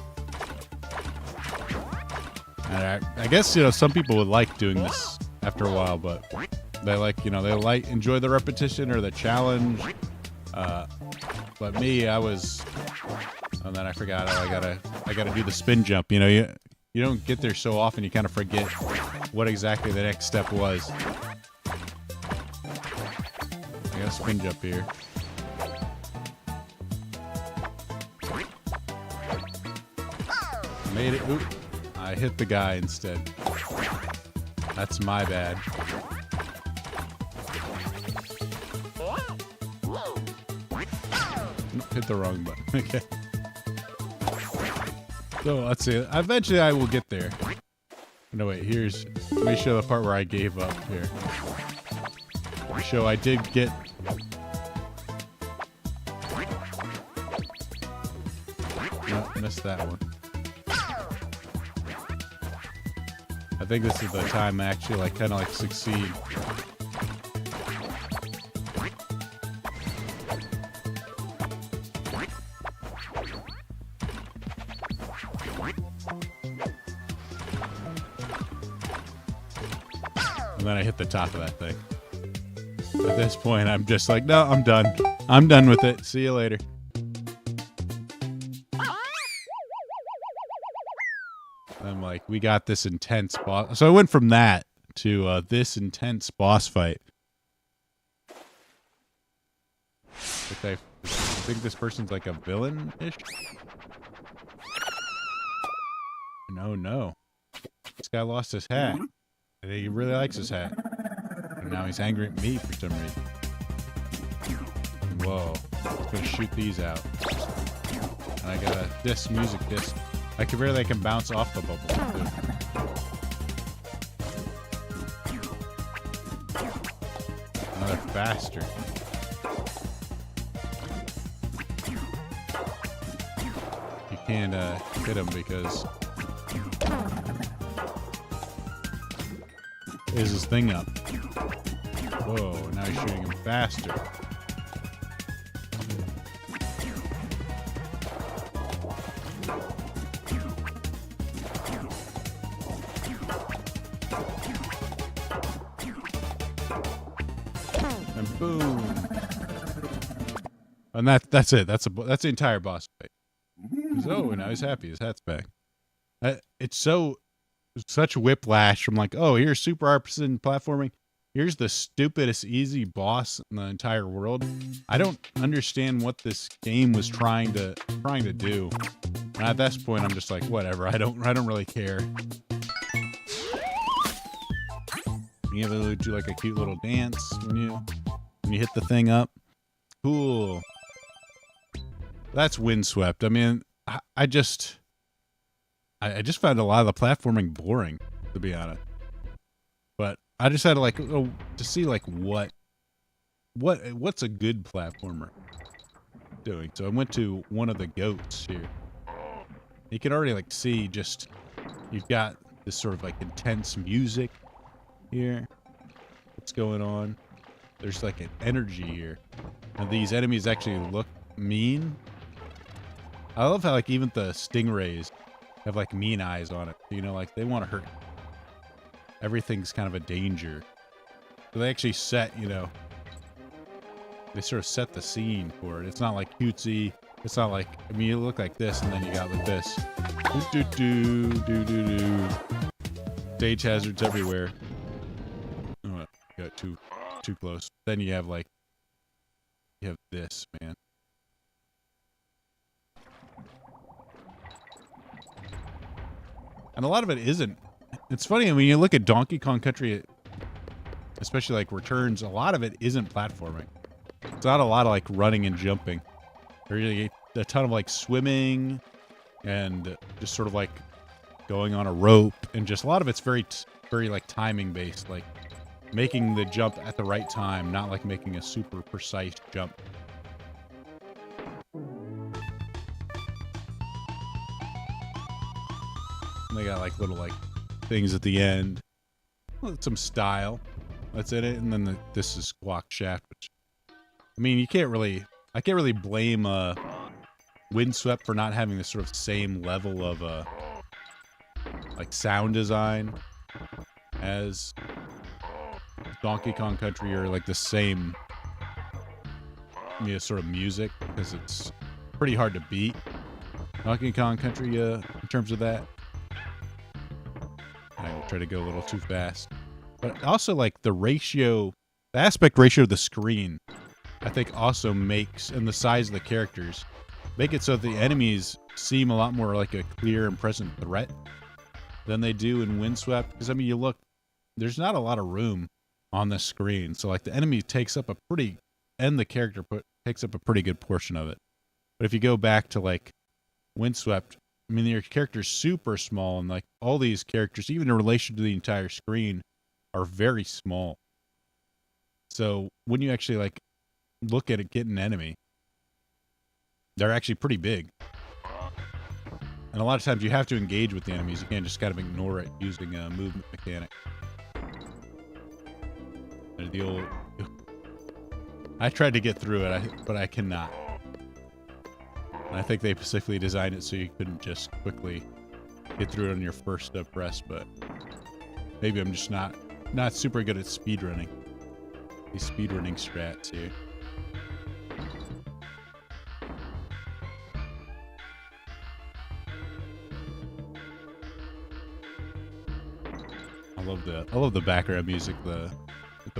And I guess some people would like doing this after a while, but They like, you know, they like enjoy the repetition or the challenge. But me, I was, and then I forgot. Oh, I gotta do the spin jump. You know, you don't get there so often. You kind of forget what exactly the next step was. I got a spin jump here. Made it. Oop. I hit the guy instead. That's my bad. Hit the wrong button. Okay. So let's see. Eventually I will get there. No, wait. Let me show the part where I gave up here. To show I did get. No, missed that one. I think this is the time to actually like kind of like succeed. And then I hit the top of that thing. At this point, I'm just like, no, I'm done. I'm done with it. See you later. I'm like, we got this intense boss. So I went from that to this intense boss fight. I think this person's like a villain-ish? No. This guy lost his hat. And he really likes his hat. And now he's angry at me for some reason. Whoa. I'm gonna shoot these out. And I got a music disc. I can barely bounce off the bubble. Another bastard. You can't hit him because is his thing up. Whoa, now he's shooting him faster. And boom. And that's it. That's the entire boss fight. Oh, now he's happy. His hat's back. It's such whiplash from like, oh, here's super RPGs platforming. Here's the stupidest easy boss in the entire world. I don't understand what this game was trying to do. And at this point, I'm just like, whatever. I don't really care. You have to do like a cute little dance when you hit the thing up. Cool. That's Windswept. I mean, I just found a lot of the platforming boring, to be honest. But I just had to to see like what's a good platformer doing. So I went to one of the goats here. You can already like see just you've got this sort of like intense music here. What's going on? There's like an energy here. And these enemies actually look mean. I love how like even the stingrays have like mean eyes on it. You know, like they want to hurt. Everything's kind of a danger. So they actually set, you know, they sort of set the scene for it. It's not like cutesy. It's not like, I mean, you look like this and then you got like this. Stage hazards everywhere. Oh, got too close. Then you have like, you have this, man. And a lot of it isn't. It's funny, when you look at Donkey Kong Country, especially like Returns, a lot of it isn't platforming. It's not a lot of like running and jumping. There's a ton of like swimming and just sort of like going on a rope, and just a lot of it's very like timing based, like making the jump at the right time, not like making a super precise jump. And they got like little like things at the end. Some style that's in it, and then this is Squawk Shaft, which I mean, I can't really blame Windswept for not having this sort of same level of like sound design as Donkey Kong Country are like the same, sort of music, because it's pretty hard to beat Donkey Kong Country in terms of that. I try to go a little too fast, but also like the aspect ratio of the screen, I think also makes, and the size of the characters, make it so the enemies seem a lot more like a clear and present threat than they do in Windswept. Because I mean, you look, there's not a lot of room on the screen, so like the enemy takes up the character takes up a pretty good portion of it. But if you go back to like Windswept, I mean, your character's super small, and like all these characters, even in relation to the entire screen, are very small. So when you actually like look at it, get an enemy, they're actually pretty big. And a lot of times you have to engage with the enemies. You can't just kind of ignore it using a movement mechanic. I tried to get through it, but I cannot. And I think they specifically designed it so you couldn't just quickly get through it on your first press, but maybe I'm just not super good at speedrunning. These speedrunning strats here. I love the background music, the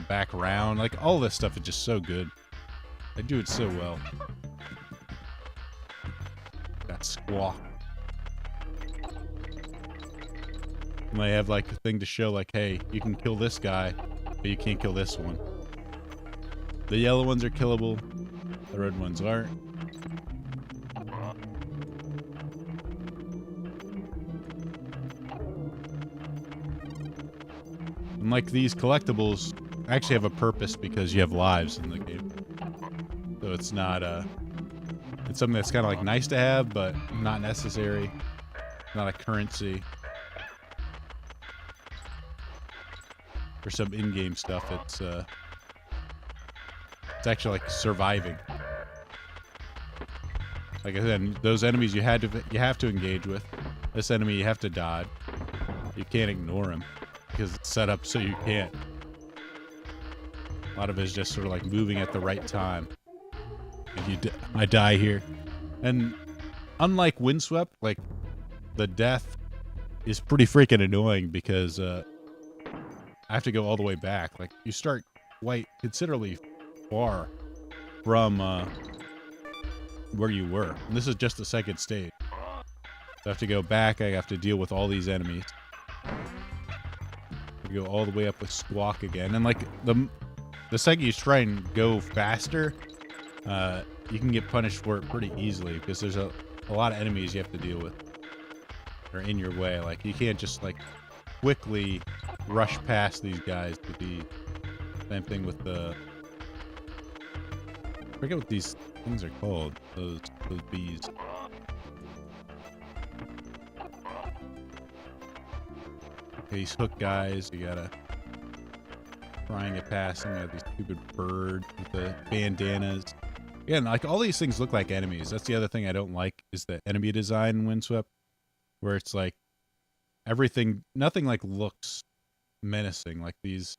background, like all this stuff is just so good. They do it so well. That squawk. And they have like a thing to show like, hey, you can kill this guy, but you can't kill this one. The yellow ones are killable, the red ones aren't. And like these collectibles actually have a purpose because you have lives in the game. So it's not it's something that's kind of like nice to have, but not necessary. Not a currency. For some in-game stuff, it's actually like surviving. Like I said, those enemies you have to engage with. This enemy you have to dodge. You can't ignore him because it's set up so you can't. A lot of it is just sort of like moving at the right time. And I die here. And unlike Windswept, like the death is pretty freaking annoying because I have to go all the way back. Like you start quite considerably far from where you were. And this is just the second stage. I have to go back. I have to deal with all these enemies. I go all the way up with Squawk again. And like the second you try and go faster, you can get punished for it pretty easily because there's a lot of enemies you have to deal with. They're in your way. Like you can't just like quickly rush past these guys to the same thing with the, I forget what these things are called, those bees. These hook guys, you gotta try and get past them. You have these stupid birds with the bandanas. Again, like all these things look like enemies. That's the other thing I don't like is the enemy design in Windswept, where it's like nothing like looks menacing. Like these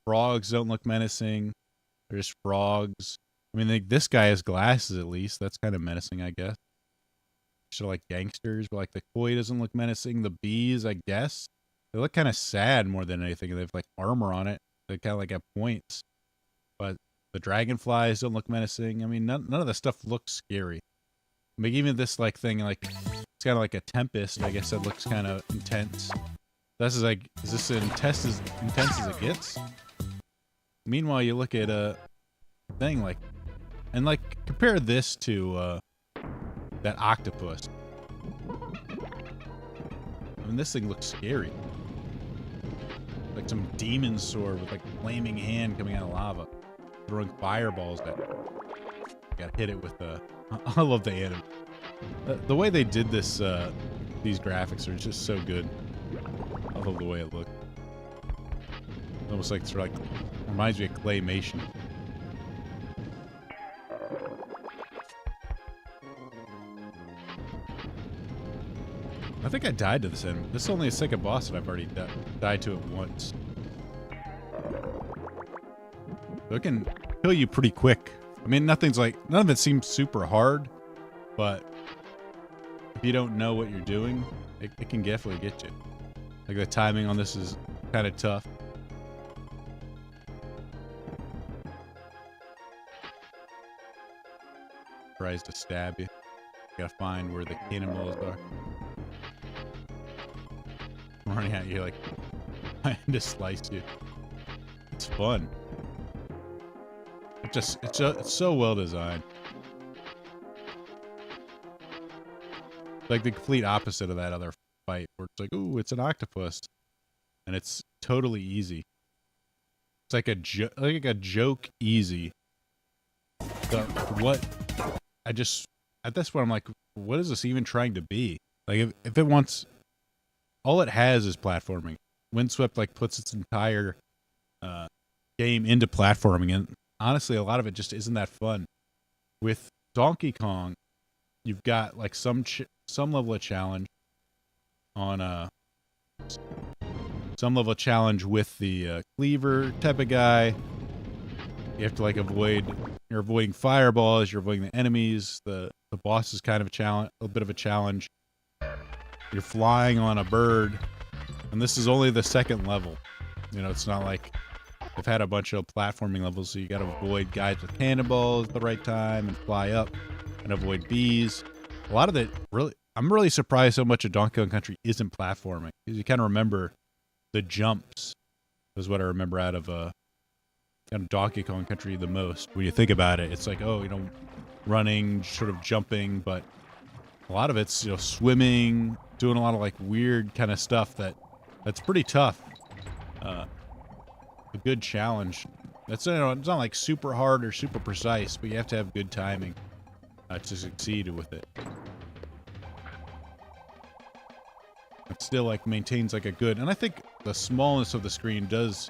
frogs don't look menacing. They're just frogs. I mean, this guy has glasses at least. That's kind of menacing, I guess. So like gangsters, but like the koi doesn't look menacing. The bees, I guess, they look kind of sad more than anything. They have like armor on it. They kind of like have points. But the dragonflies don't look menacing. I mean, none of the stuff looks scary. I mean, even this like thing, like it's kind of like a tempest. I guess that looks kind of intense. This is like, is this intense as it gets? Meanwhile, you look at a thing like, and like compare this to that octopus. I mean, this thing looks scary. Like some demon sword with like flaming hand coming out of lava, throwing fireballs at it. Gotta hit it with the. I love the anime. The way they did this, these graphics are just so good. I love the way it looked. Almost like sort of like reminds me of claymation. I think I died to this enemy. This is only a second boss, and I've already died to it once. So it can kill you pretty quick. I mean, none of it seems super hard, but if you don't know what you're doing, it can definitely get you. Like the timing on this is kind of tough. Tries to stab you. You gotta find where the cannonballs are. Running at you like trying to slice you. It's fun. It's so well designed. Like the complete opposite of that other fight where it's like, ooh, it's an octopus, and it's totally easy. It's like a joke easy. At this point I'm like, what is this even trying to be? Like if it wants, all it has is platforming. Windswept like puts its entire game into platforming, and honestly, a lot of it just isn't that fun. With Donkey Kong, you've got like some level of challenge on some level of challenge with the cleaver type of guy. You have to like you're avoiding fireballs, you're avoiding the enemies. The boss is kind of a bit of a challenge. You're flying on a bird, and this is only the second level. You know, it's not like they've had a bunch of platforming levels, so you got to avoid guys with cannonballs at the right time and fly up and avoid bees. A lot of it, really, I'm really surprised so much of Donkey Kong Country isn't platforming, because you kind of remember the jumps is what I remember out of kind of Donkey Kong Country the most. When you think about it, it's like, oh, you know, running, sort of jumping, but a lot of it's, you know, swimming, doing a lot of like weird kind of stuff that's pretty tough. A good challenge. That's, you know, it's not like super hard or super precise, but you have to have good timing to succeed with it. It still like maintains like a good, and I think the smallness of the screen does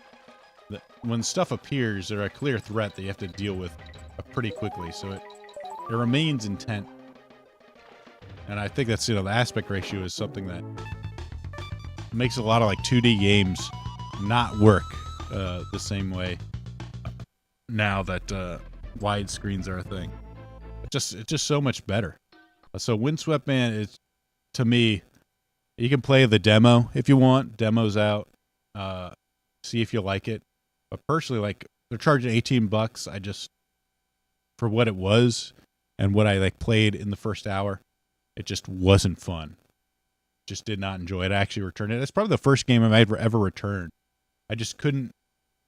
that when stuff appears, they're a clear threat that you have to deal with pretty quickly, so it remains intent. And I think that's, you know, the aspect ratio is something that makes a lot of like 2D games not work the same way now that wide screens are a thing. It's just so much better. So Windswept, man, is, to me, you can play the demo if you want. Demo's out. See if you like it. But personally, like, they're charging $18. I just, for what it was and what I like played in the first hour, it just wasn't fun. Just did not enjoy it. I actually returned it. It's probably the first game I've ever returned. I just couldn't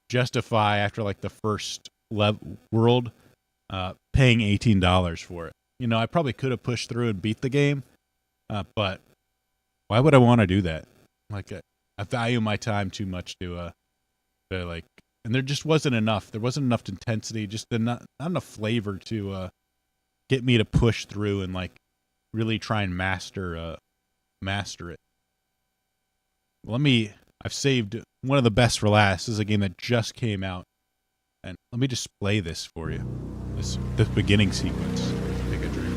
justify, after like the first world, paying $18 for it. You know, I probably could have pushed through and beat the game, but why would I want to do that? Like, I value my time too much to like, and there just wasn't enough. There wasn't enough intensity, just not enough flavor to get me to push through and like really try and master it. I've saved one of the best for last. This is a game that just came out, and let me just play this for you. This beginning sequence. Take a drink.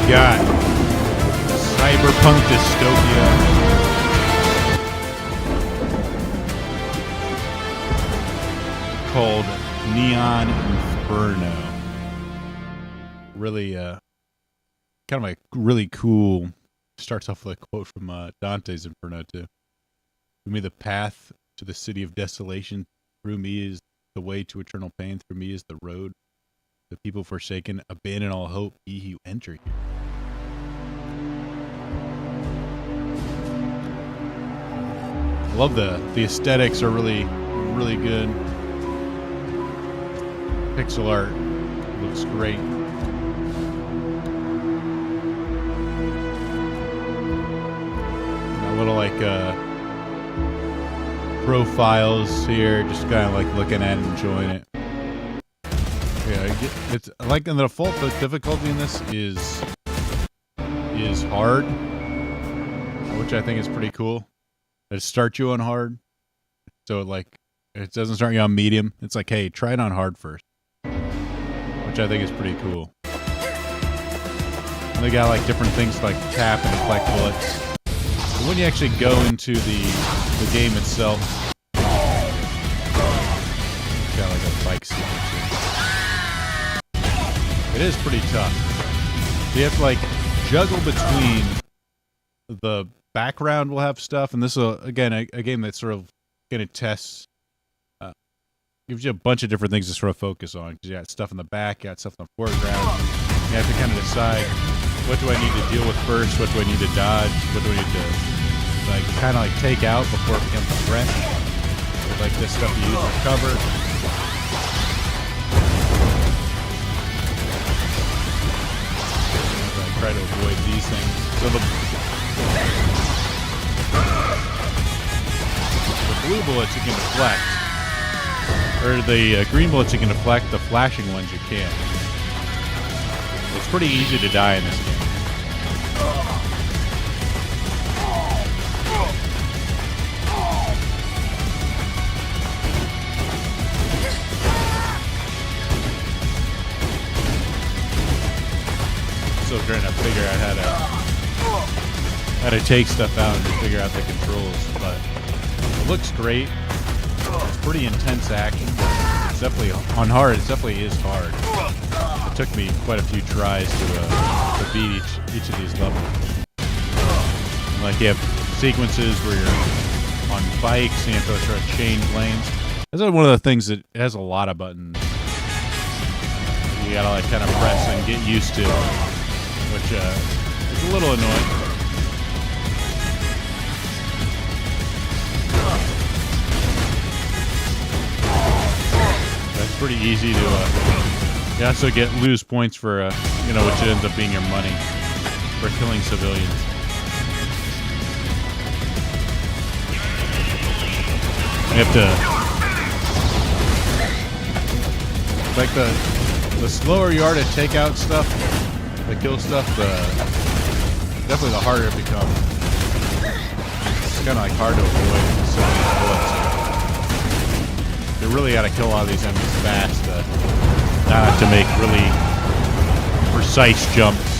Got Cyberpunk Dystopia. Called Neon Inferno. Really, kind of a really cool, starts off with a quote from Dante's Inferno too. "To me, the path to the city of desolation through me is The way to eternal pain through me is the road. The people forsaken abandon all hope. Ye who enter here. I love the aesthetics are really good. Pixel art looks great. A little like profiles here, just kind of like looking at it, enjoying it. Yeah, it's like, and the default difficulty in this is hard, which I think is pretty cool. It starts you on hard, so it doesn't start you on medium. It's like, hey, try it on hard first, which I think is pretty cool. And they got like different things to like tap and collect bullets. But when you actually go into the game itself, it's got like a bike sequence here. It is pretty tough. You have to like juggle between the background will have stuff, and this will, again, a game that sort of kind of tests, gives you a bunch of different things to sort of focus on, because you got stuff in the back, you got stuff in the foreground. You have to kind of decide, what do I need to deal with first, what do I need to dodge, what do I need to like kind of like take out before it becomes a threat. With like this stuff you use for cover. I try to avoid these things. So the blue bullets you can deflect, or the green bullets you can deflect, the flashing ones you can't. It's pretty easy to die in this game. Still trying to figure out how to take stuff out and to figure out the controls, but it looks great. It's pretty intense action. It's definitely on hard. It definitely is hard. It took me quite a few tries to beat each of these levels. And like you have sequences where you're on bikes and you have to sort of change lanes. This is one of the things that has a lot of buttons. You gotta like kind of press and get used to, which is a little annoying. That's pretty easy to. You also lose points for which ends up being your money for killing civilians. You have to like the slower you are to take out stuff, to kill stuff, definitely the harder it becomes. It's kind of like hard to avoid so many bullets. You really got to kill a lot of these enemies fast to not have to make really precise jumps.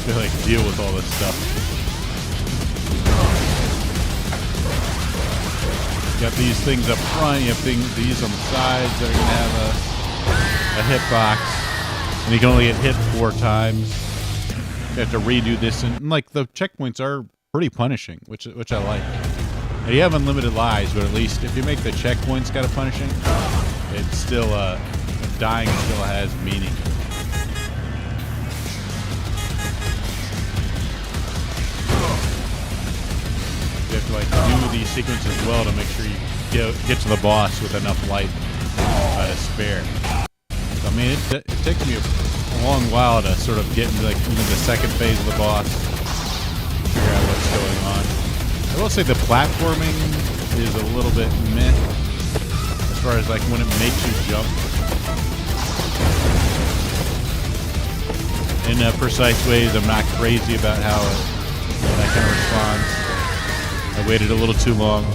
To like deal with all this stuff. You got these things up front, you have these on the sides that are gonna have a hitbox. And you can only get hit 4 times. You have to redo this, and like the checkpoints are pretty punishing, which I like. Now, you have unlimited lives, but at least if you make the checkpoints kind of punishing, it's still dying still has meaning. You have to like do these sequences well to make sure you get to the boss with enough life to spare. So, I mean, it takes me a long while to sort of get into like even the second phase of the boss, figure out what's going on. I will say the platforming is a little bit meh as far as like when it makes you jump. In precise ways, I'm not crazy about how that kind of responds. I waited a little too long,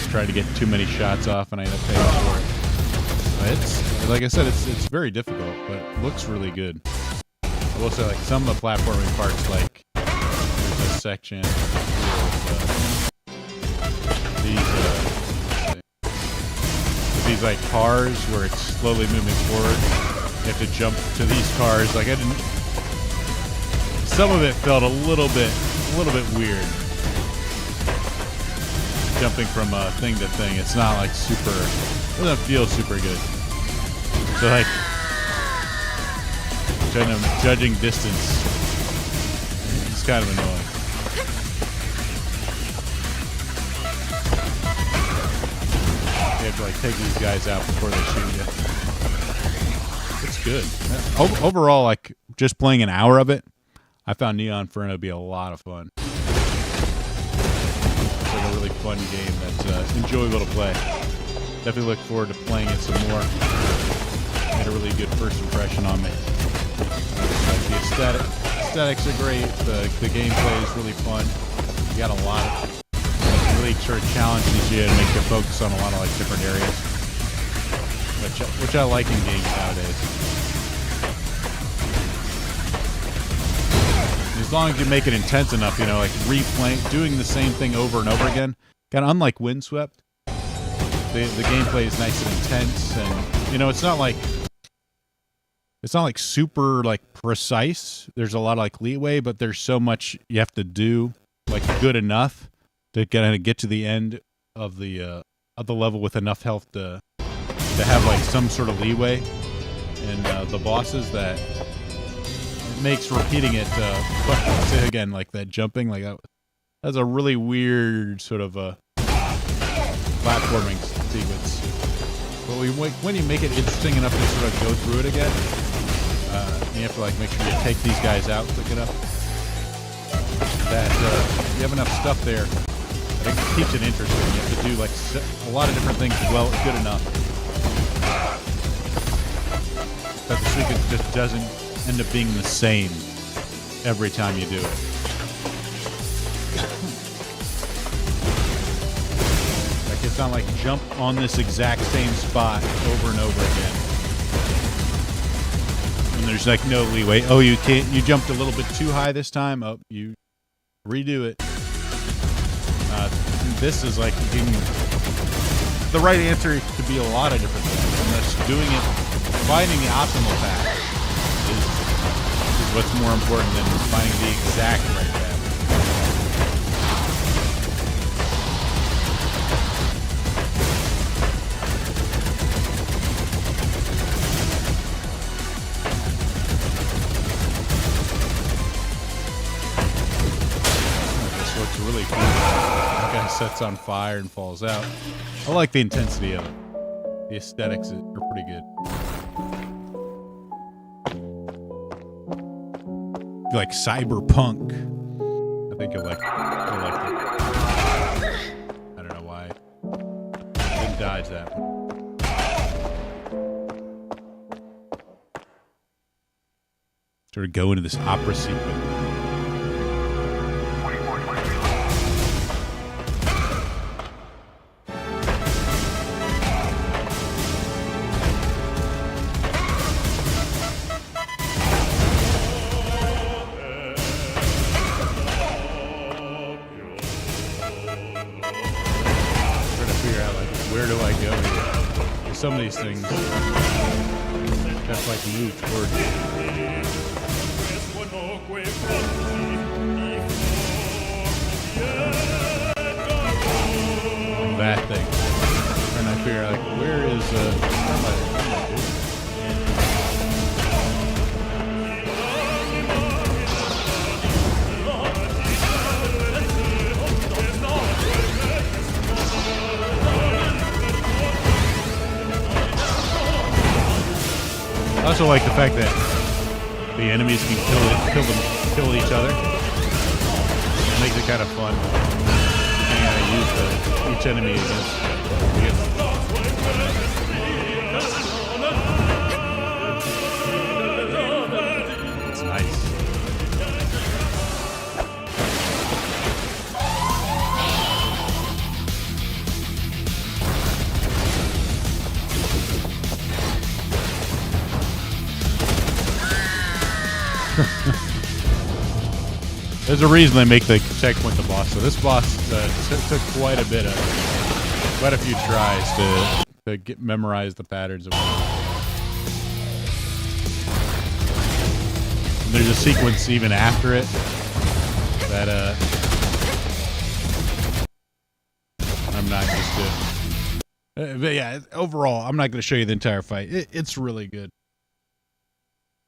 tried to get too many shots off, and I ended up paying for it. But it's, like I said, it's very difficult, but it looks really good. I will say, like, some of the platforming parts, like, there's this section with these these like cars where it's slowly moving forward. You have to jump to these cars. Like I didn't. Some of it felt a little bit weird. Jumping from thing to thing. It's not like super. It doesn't feel super good. So like, judging distance, it's kind of annoying. You have to like take these guys out before they shoot you. It's good. Overall, like just playing an hour of it, I found Neon Inferno to be a lot of fun. It's like a really fun game that's enjoyable to play. Definitely look forward to playing it some more. Made a really good first impression on me. The aesthetics are great. The gameplay is really fun. You got a lot of really sort of challenges you and make you focus on a lot of like different areas, which I like in games nowadays. As long as you make it intense enough, you know, like replaying, doing the same thing over and over again. Kind of unlike Windswept, the gameplay is nice and intense, and you know, it's not like super like precise. There's a lot of like leeway, but there's so much you have to do like good enough to kind of get to the end of the level with enough health to have like some sort of leeway. And the bosses, that it makes repeating it. Say again, like that jumping, like that's a really weird sort of platforming sequence. But when you make it interesting enough to sort of go through it again, you have to like make sure you take these guys out quick enough that you have enough stuff there that it keeps it interesting. You have to do like a lot of different things well, good enough that the sequence just doesn't end up being the same every time you do it. Like it's not like jump on this exact same spot over and over again. And there's like no leeway. Oh, you jumped a little bit too high this time. Oh, you redo it. This is like the right answer could be a lot of different things. And that's doing it, finding the optimal path is what's more important than finding the exact right path. Looks really cool. That guy sets on fire and falls out. I like the intensity of it. The aesthetics are pretty good. Like cyberpunk. I think you'll like it. I don't know why. I didn't dodge that one. Sort of go into this opera sequence. Where do I go here? Some of these things just like move towards you. That thing. And I figure like, where is what am I doing? I also like the fact that the enemies can kill each other. It makes it kind of fun. You gotta use each enemy against. It's nice. There's a reason they make the checkpoint the boss. So this boss took quite a few tries to memorize the patterns. And there's a sequence even after it that I'm not used to. But yeah, overall, I'm not going to show you the entire fight. It's really good.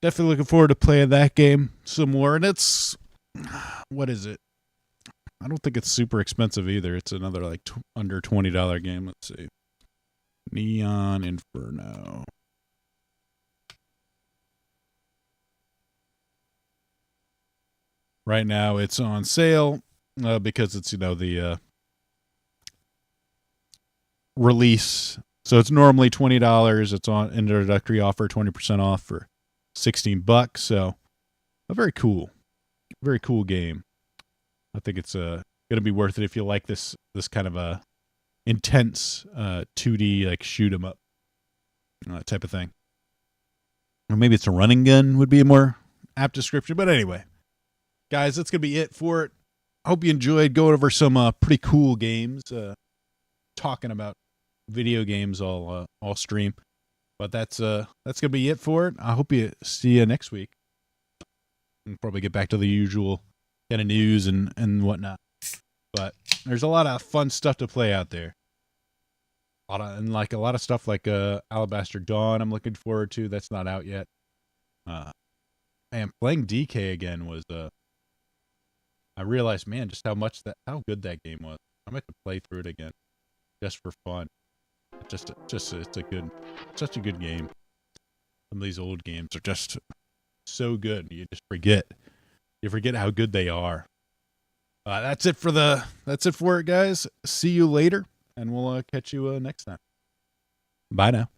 Definitely looking forward to playing that game some more. And it's, what is it? I don't think it's super expensive either. It's another like under $20 game. Let's see. Neon Inferno. Right now it's on sale because it's, the release. So it's normally $20. It's on introductory offer, 20% off for $16. So a very cool game. I think it's going to be worth it if you like this kind of a intense 2D like shoot 'em up type of thing. Or maybe it's a running gun would be a more apt description. But anyway, guys, that's going to be it for it. I hope you enjoyed going over some pretty cool games, talking about video games all stream. But that's going to be it for it. I hope you see you next week. And probably get back to the usual kind of news and whatnot. But there's a lot of fun stuff to play out there. A lot of stuff like Alabaster Dawn I'm looking forward to. That's not out yet. And playing DK again was I realized, man, just how good that game was. I might have to play through it again just for fun. It's such a good game. Some of these old games are just so good. You just forget. You forget how good they are. That's it for it, guys. See you later, and we'll catch you next time. Bye now.